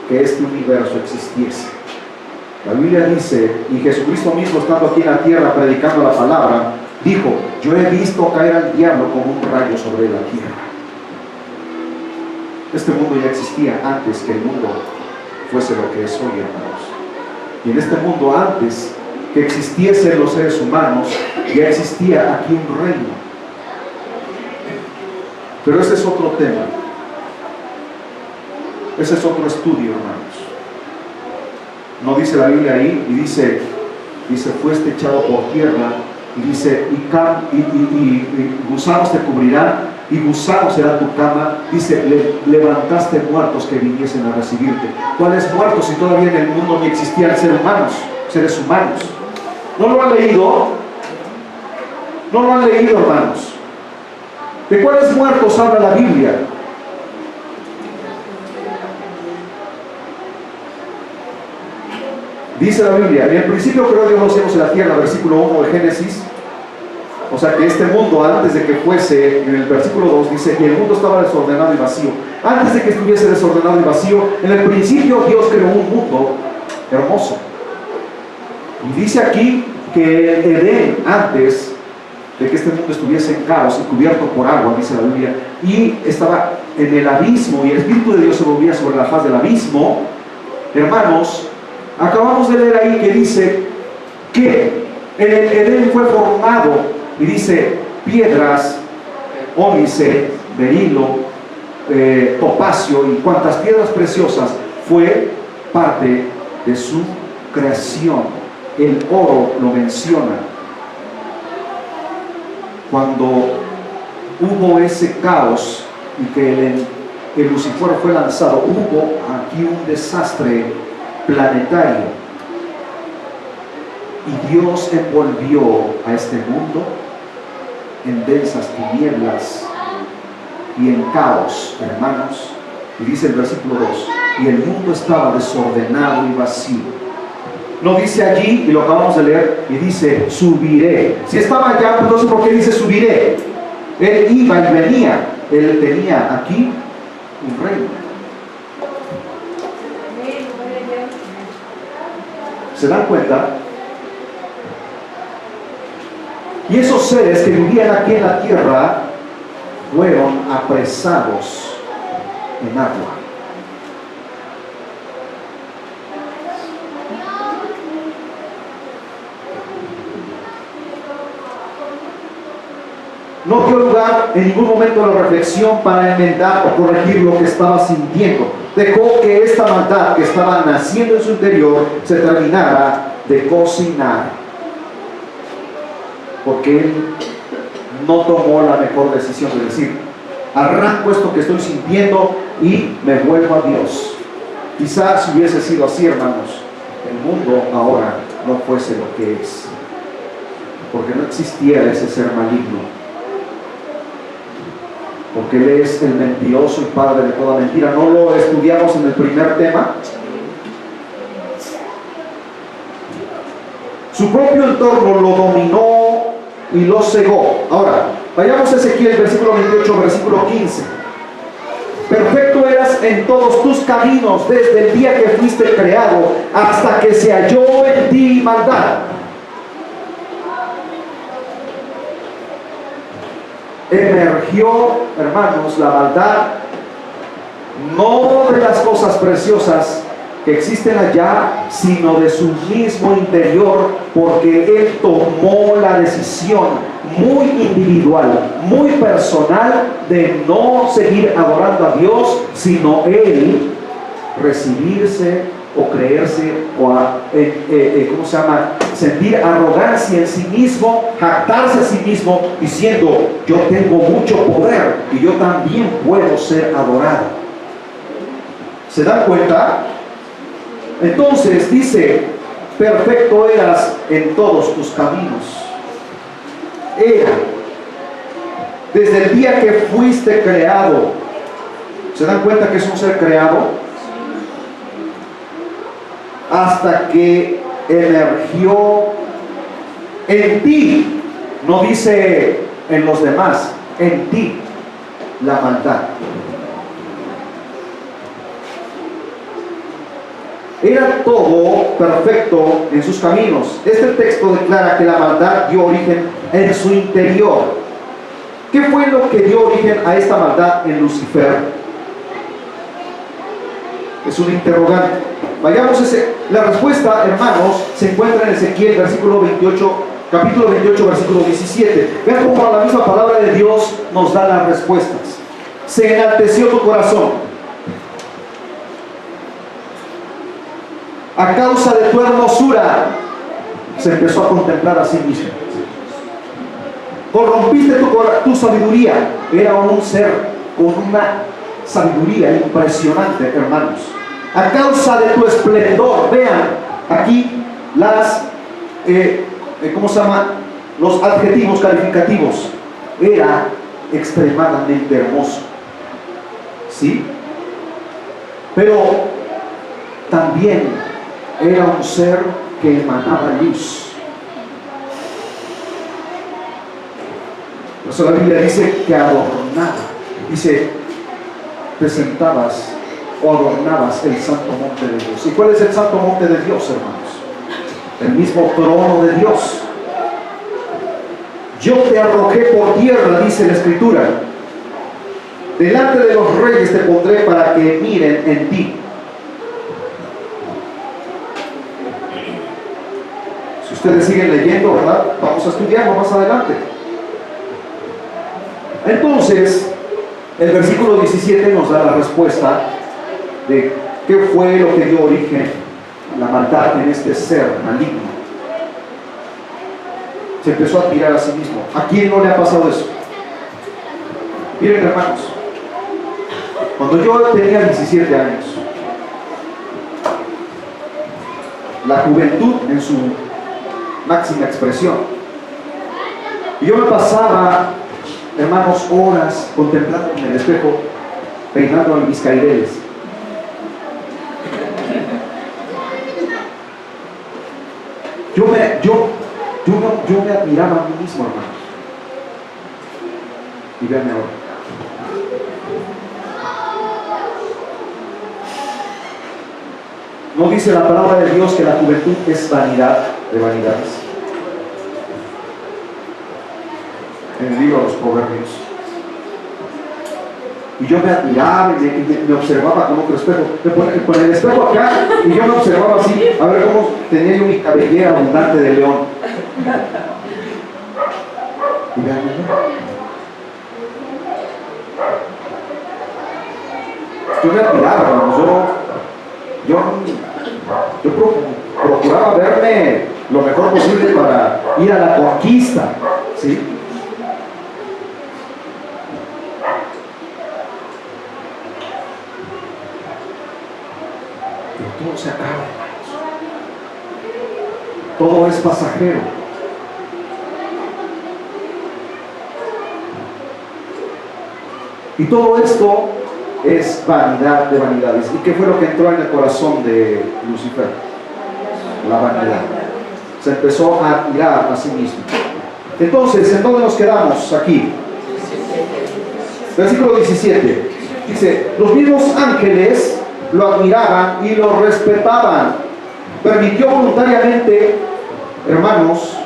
que este universo existiese. La Biblia dice, y Jesucristo mismo estando aquí en la tierra predicando la palabra, dijo: Yo he visto caer al diablo como un rayo sobre la tierra. Este mundo ya existía antes que el mundo fuese lo que es hoy, hermanos. Y en este mundo, antes que existiesen los seres humanos, ya existía aquí un reino. Pero ese es otro tema. Ese es otro estudio, hermanos. No dice la Biblia ahí, y dice fuiste echado por tierra, y dice, y gusanos te cubrirán, y gusano será tu cama. Dice, levantaste muertos que viniesen a recibirte. ¿Cuáles muertos si todavía en el mundo ni existían seres humanos? ¿No lo han leído? ¿No lo han leído, hermanos? ¿De cuáles muertos habla la Biblia? Dice la Biblia, en el principio creó Dios los cielos y la tierra, versículo 1 de Génesis. O sea que este mundo, antes de que fuese, en el versículo 2 dice, y el mundo estaba desordenado y vacío. Antes de que estuviese desordenado y vacío, en el principio Dios creó un mundo hermoso. Y dice aquí que Edén, antes de que este mundo estuviese en caos y cubierto por agua, dice la Biblia, y estaba en el abismo, y el Espíritu de Dios se movía sobre la faz del abismo. Hermanos, acabamos de leer ahí que dice que en el Edén fue formado, y dice, piedras, ónice, berilo, topacio y cuantas piedras preciosas, fue parte de su creación. El oro lo menciona. Cuando hubo ese caos y que el Lucifer fue lanzado, hubo aquí un desastre planetario, y Dios envolvió a este mundo en densas tinieblas y en caos, hermanos. Y dice el versículo 2, y el mundo estaba desordenado y vacío. No dice allí, y lo acabamos de leer, y dice, subiré. Si estaba allá, entonces ¿por qué dice subiré? Él iba y venía. Él tenía aquí un reino. ¿Se dan cuenta? Y esos seres que vivían aquí en la tierra fueron apresados en agua. No dio lugar en ningún momento a la reflexión para enmendar o corregir lo que estaba sintiendo. Dejó que esta maldad que estaba naciendo en su interior se terminara de cocinar. Porque él no tomó la mejor decisión de decir, arranco esto que estoy sintiendo y me vuelvo a Dios. Quizás si hubiese sido así, hermanos, el mundo ahora no fuese lo que es, porque no existiera ese ser maligno, porque él es el mentiroso y padre de toda mentira. ¿No lo estudiamos en el primer tema? Su propio entorno lo dominó y lo cegó. Ahora, vayamos a Ezequiel, versículo 28, versículo 15. Perfecto eras en todos tus caminos desde el día que fuiste creado hasta que se halló en ti maldad. Emergió, hermanos, la maldad no de las cosas preciosas que existen allá, sino de su mismo interior, porque él tomó la decisión muy individual, muy personal, de no seguir adorando a Dios, sino él recibirse o creerse o sentir arrogancia en sí mismo, jactarse a sí mismo, diciendo, yo tengo mucho poder y yo también puedo ser adorado. ¿Se dan cuenta? Entonces dice, perfecto eras en todos tus caminos. Era, desde el día que fuiste creado. ¿Se dan cuenta que es un ser creado? Hasta que emergió en ti, no dice en los demás, en ti, la maldad. Era todo perfecto en sus caminos. Este texto declara que la maldad dio origen en su interior. ¿Qué fue lo que dio origen a esta maldad en Lucifer? Es un interrogante. Vayamos la respuesta, hermanos, se encuentra en Ezequiel, capítulo 28, versículo 17. Vean cómo la misma palabra de Dios nos da las respuestas. Se enalteció tu corazón a causa de tu hermosura. Se empezó a contemplar a sí mismo. Corrompiste tu sabiduría. Era un ser con una sabiduría impresionante, hermanos. A causa de tu esplendor. Vean aquí ¿cómo se llama? Los adjetivos calificativos. Era extremadamente hermoso, ¿sí? Pero también era un ser que emanaba luz. Por eso la Biblia dice que adornaba. Dice, presentabas o adornabas el santo monte de Dios. ¿Y cuál es el santo monte de Dios, hermanos? El mismo trono de Dios. Yo te arrojé por tierra, dice la Escritura. Delante de los reyes te pondré para que miren en ti. Si ustedes siguen leyendo, ¿verdad? Vamos a estudiarlo más adelante. Entonces, el versículo 17 nos da la respuesta de qué fue lo que dio origen a la maldad en este ser maligno. Se empezó a tirar a sí mismo. ¿A quién no le ha pasado eso? Miren, hermanos, cuando yo tenía 17 años, la juventud en su máxima expresión, y yo me pasaba, hermanos, horas contemplando en el espejo, peinando mis caireles. Yo me admiraba a mí mismo, hermanos. Y véanme ahora. ¿No dice la palabra de Dios que la juventud es vanidad de vanidades? En el libro de los Proverbios. Y yo me admiraba y me observaba con otro espejo. Me ponía con el espejo acá y yo me observaba así, a ver cómo tenía yo mi cabellera abundante de león. Y vean, yo me admiraba, hermanos. Yo procuraba verme lo mejor posible para ir a la conquista, ¿sí? Todo se acaba, hermanos. Todo es pasajero. Y todo esto es vanidad de vanidades. ¿Y qué fue lo que entró en el corazón de Lucifer? La vanidad. Se empezó a admirar a sí mismo. Entonces, ¿en dónde nos quedamos? Aquí. Versículo 17. Dice, los mismos ángeles lo admiraban y lo respetaban. Permitió voluntariamente, hermanos,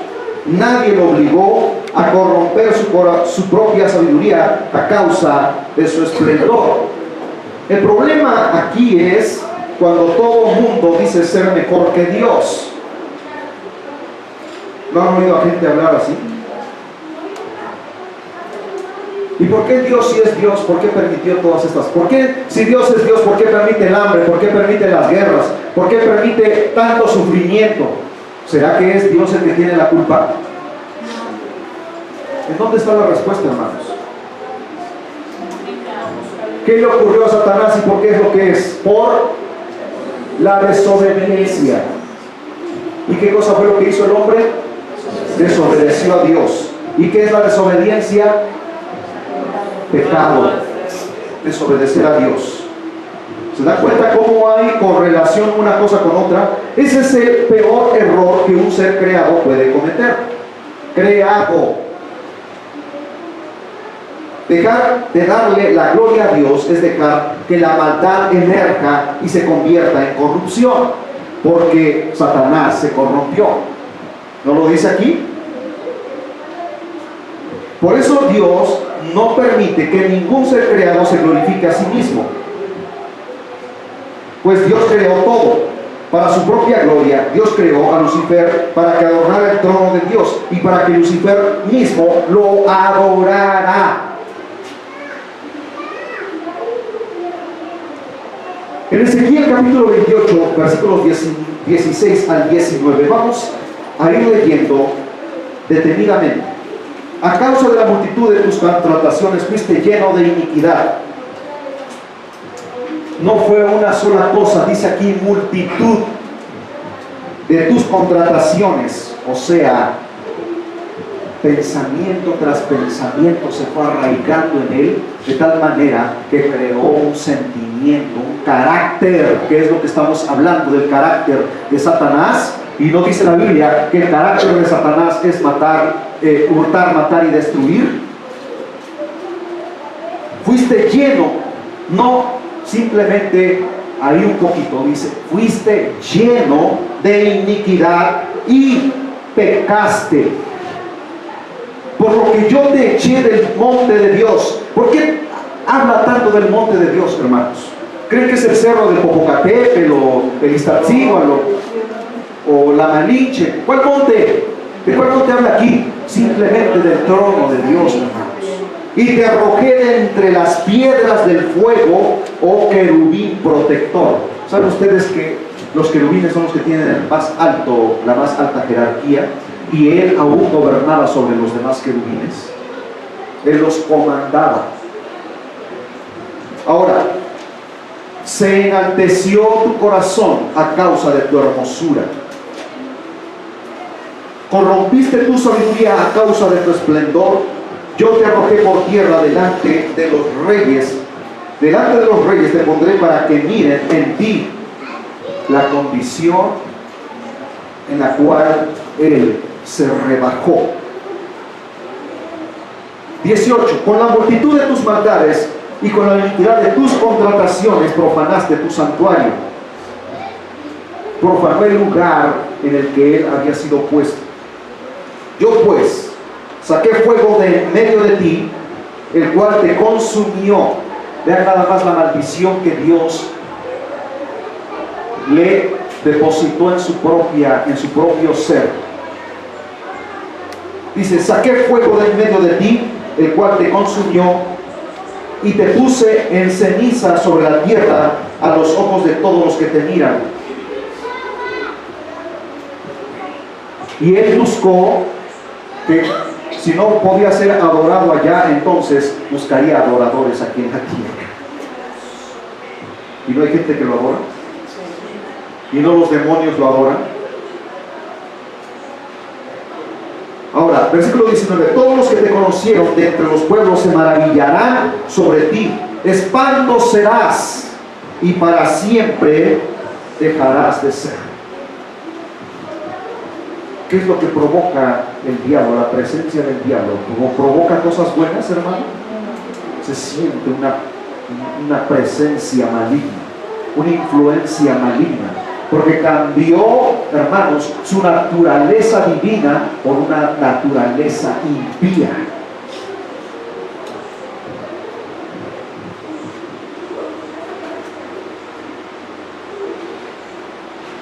nadie lo obligó a corromper su propia sabiduría a causa de su esplendor. El problema aquí es cuando todo el mundo dice ser mejor que Dios. ¿No han oído a gente hablar así? ¿Y por qué Dios, si es Dios, por qué permitió todas estas? ¿Por qué, si Dios es Dios, por qué permite el hambre? ¿Por qué permite las guerras? ¿Por qué permite tanto sufrimiento? ¿Será que es Dios el que tiene la culpa? ¿En dónde está la respuesta, hermanos? ¿Qué le ocurrió a Satanás y por qué es lo que es? Por la desobediencia. ¿Y qué cosa fue lo que hizo el hombre? Desobedeció a Dios. ¿Y qué es la desobediencia? Pecado. Desobedecer a Dios. ¿Se da cuenta cómo hay correlación una cosa con otra? Ese es el peor error que un ser creado puede cometer. Creado. Dejar de darle la gloria a Dios es dejar que la maldad emerja y se convierta en corrupción, porque Satanás se corrompió. ¿No lo dice aquí? Por eso Dios no permite que ningún ser creado se glorifique a sí mismo. Pues Dios creó todo para su propia gloria. Dios creó a Lucifer para que adornara el trono de Dios y para que Lucifer mismo lo adorara. En Ezequiel capítulo 28, versículos 16 al 19, vamos a ir leyendo detenidamente. A causa de la multitud de tus contrataciones fuiste lleno de iniquidad. No fue una sola cosa, dice aquí multitud de tus contrataciones, o sea, pensamiento tras pensamiento se fue arraigando en él, de tal manera que creó un sentimiento, un carácter, que es lo que estamos hablando, del carácter de Satanás. Y no dice la Biblia que el carácter de Satanás es matar, hurtar, matar y destruir. Fuiste lleno, no simplemente ahí un poquito, dice, fuiste lleno de iniquidad y pecaste. Por lo que yo te eché del monte de Dios. ¿Por qué habla tanto del monte de Dios, hermanos? ¿Creen que es el cerro de Popocatépetl o el Iztaccíhuatl o la Malinche? ¿Cuál monte? ¿De cuál monte habla aquí? Simplemente del trono de Dios, hermanos. Y te arrojé de entre las piedras del fuego, oh querubín protector. ¿Saben ustedes que los querubines son los que tienen la más alta jerarquía? Y él aún gobernaba sobre los demás querubines. Él los comandaba. Ahora, se enalteció tu corazón a causa de tu hermosura. Corrompiste tu sabiduría a causa de tu esplendor. Yo te arrojé por tierra delante de los reyes. Delante de los reyes te pondré para que miren en ti la condición en la cual él se rebajó. 18. Con la multitud de tus maldades y con la iniquidad de tus contrataciones profanaste tu santuario. Profanó el lugar en el que él había sido puesto. Yo pues saqué fuego de en medio de ti, el cual te consumió. Vean nada más la maldición que Dios le depositó en su propio ser. Dice, saqué fuego de en medio de ti, el cual te consumió, y te puse en ceniza sobre la tierra a los ojos de todos los que te miran. Y él buscó que si no podía ser adorado allá, entonces buscaría adoradores aquí en la tierra. ¿Y no hay gente que lo adora? ¿Y no los demonios lo adoran? Ahora, versículo 19. Todos los que te conocieron de entre los pueblos se maravillarán sobre ti. Espanto serás y para siempre dejarás de ser. ¿Qué es lo que provoca el diablo? La presencia del diablo. ¿Cómo provoca cosas buenas, hermano? Se siente una presencia maligna, una influencia maligna. Porque cambió, hermanos, su naturaleza divina por una naturaleza impía.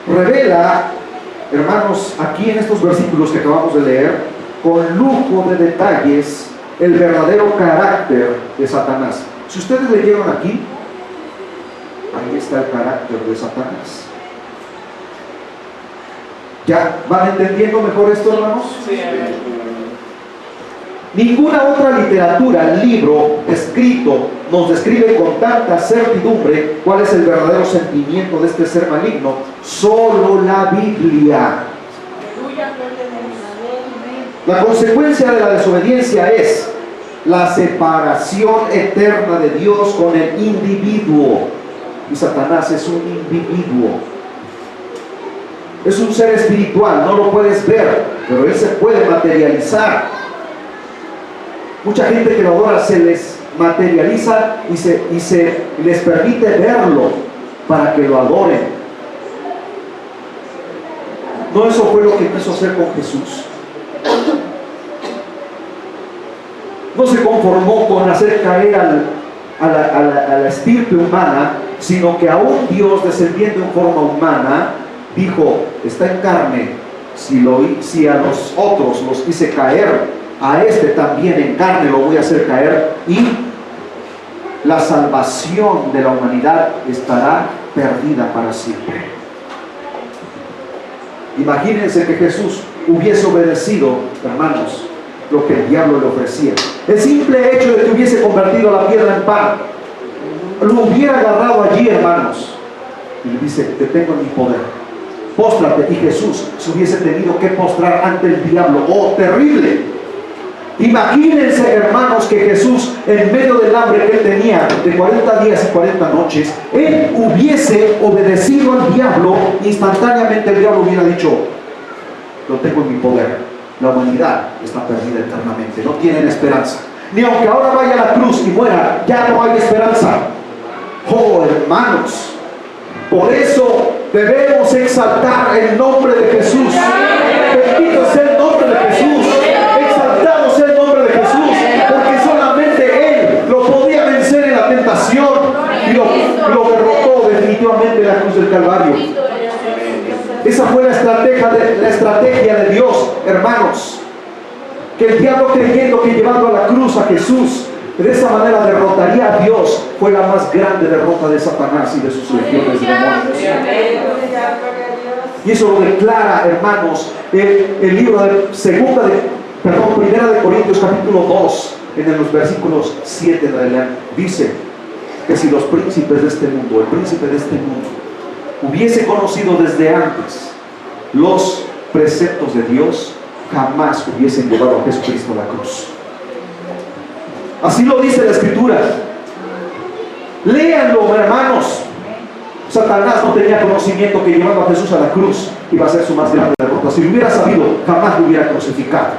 Revela, hermanos, aquí en estos versículos que acabamos de leer, con lujo de detalles, el verdadero carácter de Satanás. Si ustedes leyeron aquí, ahí está el carácter de Satanás. ¿Ya van entendiendo mejor esto, hermanos? Sí. Ninguna otra literatura, libro, escrito, nos describe con tanta certidumbre cuál es el verdadero sentimiento de este ser maligno. Solo la Biblia. La consecuencia de la desobediencia es la separación eterna de Dios con el individuo. Y Satanás es un individuo. Es un ser espiritual, no lo puedes ver, pero él se puede materializar. Mucha gente que lo adora se les materializa y se les permite verlo para que lo adoren. ¿No eso fue lo que quiso hacer con Jesús? no se conformó con hacer caer a la estirpe humana, sino que aún Dios, descendiendo en forma humana, dijo, está en carne, si a los otros los hice caer, a este también en carne lo voy a hacer caer, y la salvación de la humanidad estará perdida para siempre. Imagínense que Jesús hubiese obedecido, hermanos, lo que el diablo le ofrecía. El simple hecho de que hubiese convertido la piedra en pan, lo hubiera agarrado allí, hermanos, y le dice, te tengo en mi poder, póstrate. Y Jesús se hubiese tenido que postrar ante el diablo. ¡Oh, terrible! Imagínense, hermanos, que Jesús, en medio del hambre que él tenía de 40 días y 40 noches, él hubiese obedecido al diablo. Instantáneamente el diablo hubiera dicho, lo tengo en mi poder, la humanidad está perdida eternamente, no tienen esperanza, ni aunque ahora vaya a la cruz y muera, ya no hay esperanza. Oh, hermanos, por eso debemos exaltar el nombre de Jesús. Bendito sea el nombre de Jesús, exaltado sea el nombre de Jesús, porque solamente Él lo podía vencer en la tentación y lo derrotó definitivamente en la cruz del Calvario. Esa fue la estrategia de Dios, hermanos, que el diablo, creyendo que llevando a la cruz a Jesús, de esa manera derrotaría a Dios, fue la más grande derrota de Satanás y de sus legiones de demonios. Y eso lo declara, hermanos, el libro de Primera de Corintios capítulo 2, en los versículos 7 en adelante. Dice que si los príncipes de este mundo, el príncipe de este mundo, hubiese conocido desde antes los preceptos de Dios, jamás hubiesen llevado a Jesucristo a la cruz. Así lo dice la Escritura. Léanlo, hermanos. Satanás no tenía conocimiento que llevando a Jesús a la cruz iba a ser su más grande derrota. Si lo hubiera sabido, jamás lo hubiera crucificado.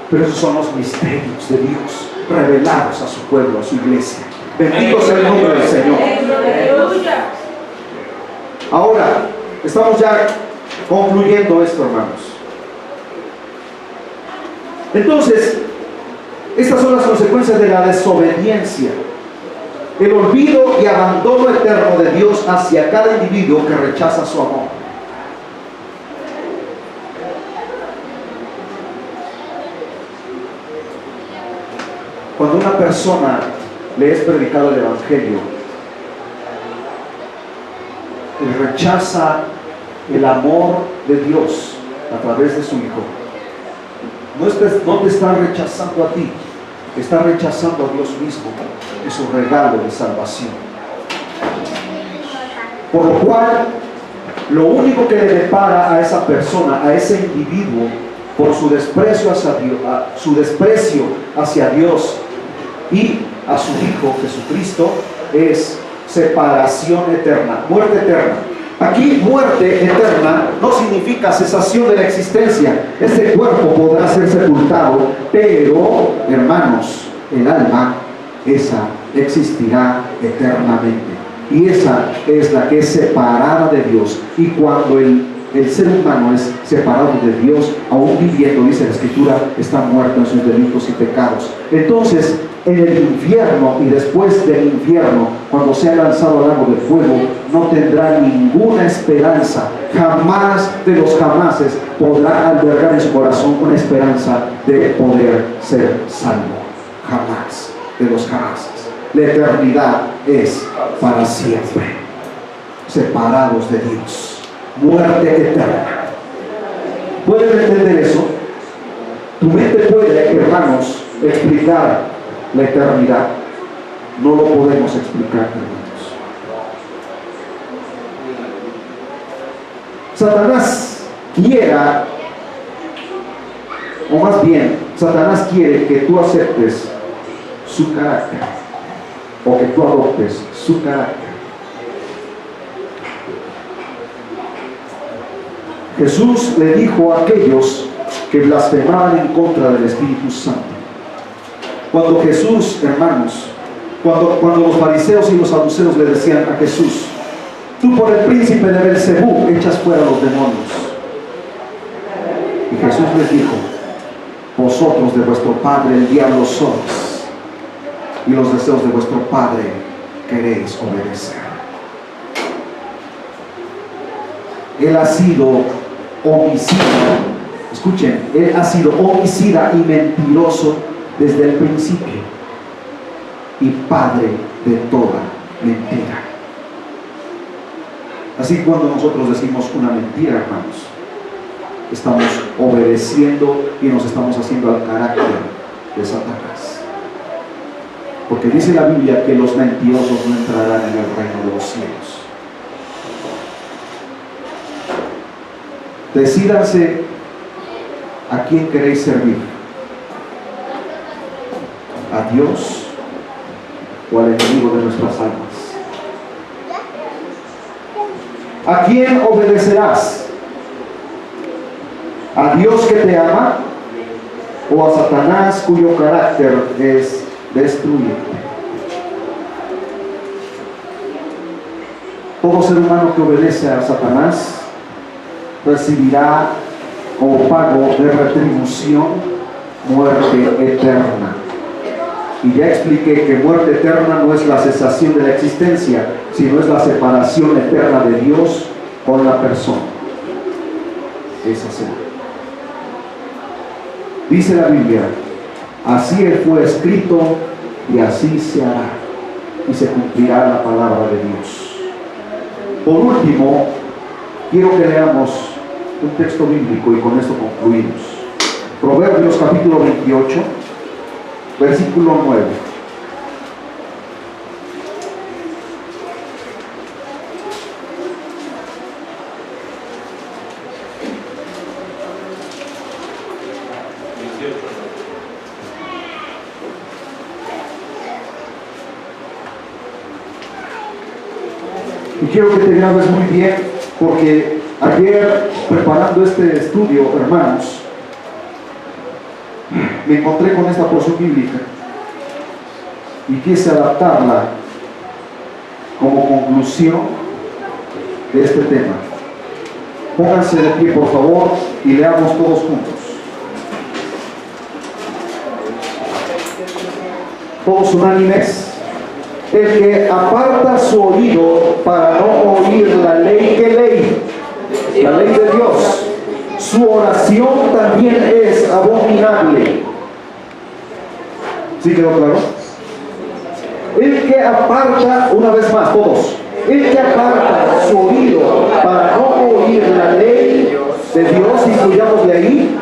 Pero esos son los misterios de Dios revelados a su pueblo, a su iglesia. Bendito sea el nombre del Señor. Ahora, estamos ya concluyendo esto, hermanos. Entonces, estas son las consecuencias de la desobediencia. El olvido y abandono eterno de Dios hacia cada individuo que rechaza su amor. Cuando una persona le es predicado el Evangelio, él rechaza el amor de Dios a través de su Hijo. No te está rechazando a ti, está rechazando a Dios mismo y su regalo de salvación. Por lo cual, lo único que le depara a esa persona, a ese individuo, por su desprecio hacia Dios y a su Hijo Jesucristo, es separación eterna, muerte eterna. Aquí muerte eterna no significa cesación de la existencia. Este cuerpo podrá ser sepultado, pero, hermanos, el alma, esa existirá eternamente. Y esa es la que es separada de Dios. Y cuando el ser humano es separado de Dios, aún viviendo, dice la Escritura, está muerto en sus delitos y pecados. Entonces, en el infierno y después del infierno, cuando sea lanzado al lago de fuego, no tendrá ninguna esperanza. Jamás de los jamases podrá albergar en su corazón una esperanza de poder ser salvo. Jamás de los jamases. La eternidad es para siempre, separados de Dios. Muerte eterna. ¿Pueden entender eso? Tu mente puede, hermanos, explicar la eternidad. No lo podemos explicar, hermanos. Satanás quiera, o más bien, Satanás quiere que tú aceptes su carácter, o que tú adoptes su carácter. Jesús le dijo a aquellos que blasfemaban en contra del Espíritu Santo. Cuando Jesús, hermanos, cuando los fariseos y los saduceos le decían a Jesús, tú por el príncipe de Beelzebú echas fuera a los demonios. Y Jesús les dijo, vosotros de vuestro padre el diablo sois, y los deseos de vuestro padre queréis obedecer. Él ha sido homicida, escuchen, él ha sido homicida y mentiroso desde el principio, y padre de toda mentira. Así que cuando nosotros decimos una mentira, hermanos, estamos obedeciendo y nos estamos haciendo al carácter de Satanás. Porque dice la Biblia que los mentirosos no entrarán en el reino de los cielos. Decídanse a quién queréis servir, a Dios o al enemigo de nuestras almas. ¿A quién obedecerás? ¿A Dios que te ama o a Satanás cuyo carácter es destruirte? Todo ser humano que obedece a Satanás recibirá como pago de retribución muerte eterna. Y ya expliqué que muerte eterna no es la cesación de la existencia, sino es la separación eterna de Dios con la persona. Esa será. Dice la Biblia, así fue escrito y así se hará, y se cumplirá la palabra de Dios. Por último, quiero que leamos un texto bíblico y con esto concluimos. Proverbios capítulo 28, versículo 9. Y quiero que te grabes muy bien, porque ayer, preparando este estudio, hermanos, me encontré con esta porción bíblica y quise adaptarla como conclusión de este tema. Pónganse de pie, por favor, y leamos todos juntos. Todos unánimes. El que aparta su oído para no oír la ley, ¿qué ley? La ley de Dios. Su oración también es abominable. ¿Sí quedó claro? El que aparta, una vez más, todos, el que aparta su oído para no oír la ley de Dios, incluyámosle ahí,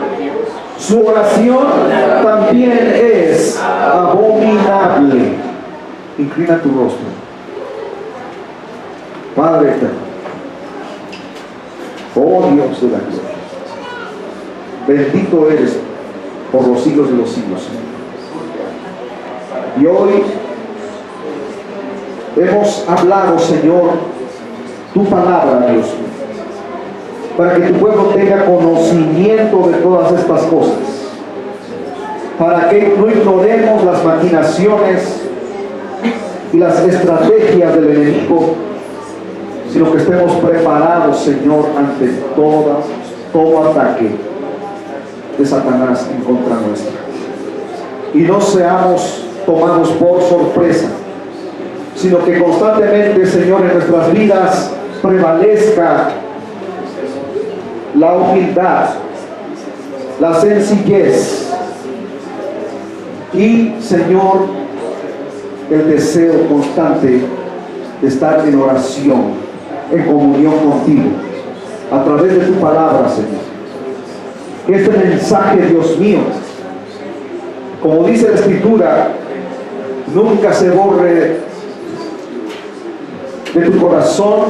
su oración también es abominable. Inclina tu rostro. Padre eterno, oh Dios de la gloria, bendito eres por los siglos de los siglos, Señor. Y hoy hemos hablado, Señor, tu palabra, Dios mío, para que tu pueblo tenga conocimiento de todas estas cosas, para que no ignoremos las maquinaciones y las estrategias del enemigo, sino que estemos preparados, Señor, ante todo ataque de Satanás en contra nuestra, y no seamos tomados por sorpresa, sino que constantemente, Señor, en nuestras vidas prevalezca la humildad, la sencillez y, Señor, el deseo constante de estar en oración, en comunión contigo, a través de tu palabra, Señor. Que este mensaje, Dios mío, como dice la Escritura, nunca se borre de tu corazón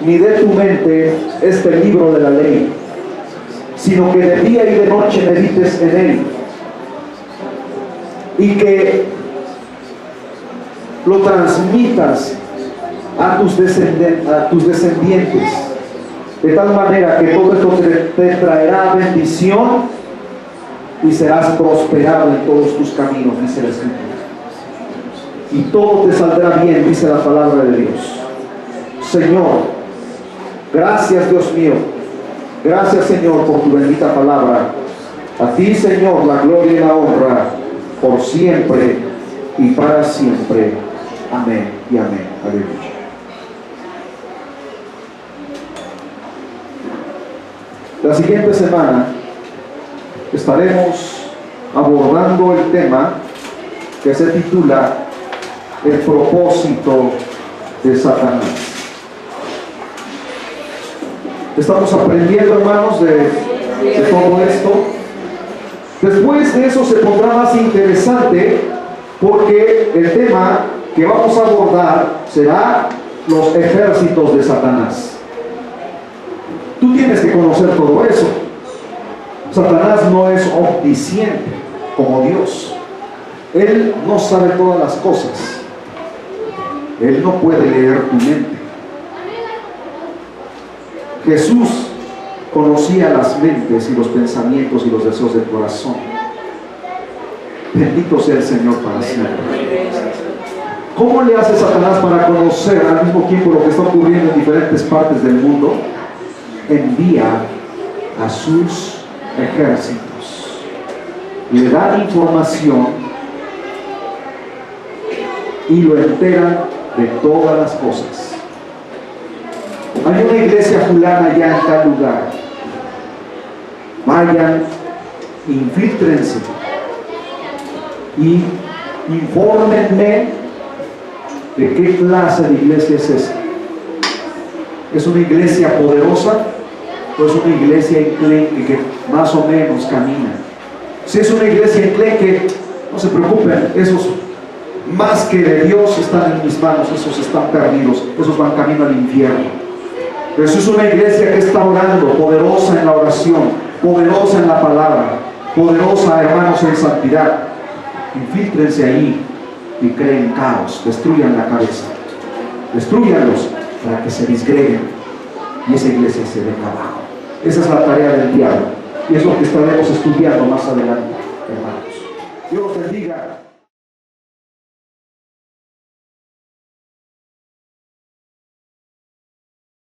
ni de tu mente este libro de la ley, sino que de día y de noche medites en él, y que lo transmitas a tus descendientes, de tal manera que todo esto te traerá bendición y serás prosperado en todos tus caminos, dice la Escritura, y todo te saldrá bien, dice la palabra de Dios. Señor, gracias, Dios mío, gracias, Señor, por tu bendita palabra, A ti, Señor, la gloria y la honra por siempre y para siempre. Amén y amén. Aleluya. La siguiente semana estaremos abordando el tema que se titula El propósito de Satanás. Estamos aprendiendo, hermanos, de todo esto. Después de eso se pondrá más interesante, porque el tema que vamos a abordar será los ejércitos de Satanás. Tú tienes que conocer todo eso. Satanás no es omnisciente como Dios. Él no sabe todas las cosas. Él no puede leer tu mente. Jesús conocía las mentes y los pensamientos y los deseos del corazón. Bendito sea el Señor para siempre. ¿Cómo le hace Satanás para conocer al mismo tiempo lo que está ocurriendo en diferentes partes del mundo? Envía a sus ejércitos, le dan información y lo enteran de todas las cosas. Hay una iglesia fulana ya en tal lugar. Vayan, infíltrense y infórmenme de qué clase de iglesia es esa. ¿Es una iglesia poderosa o es una iglesia enclenque que más o menos camina? Si es una iglesia enclenque, no se preocupen, esos más que de Dios están en mis manos, esos están perdidos, esos van camino al infierno. Pero si es una iglesia que está orando, poderosa en la oración, poderosa en la palabra, poderosa, hermanos, en santidad, infíltrense ahí y creen caos, destruyan la cabeza, destruyanlos para que se disgreguen y esa iglesia se venga abajo. Esa es la tarea del diablo y es lo que estaremos estudiando más adelante, hermanos. Dios los bendiga.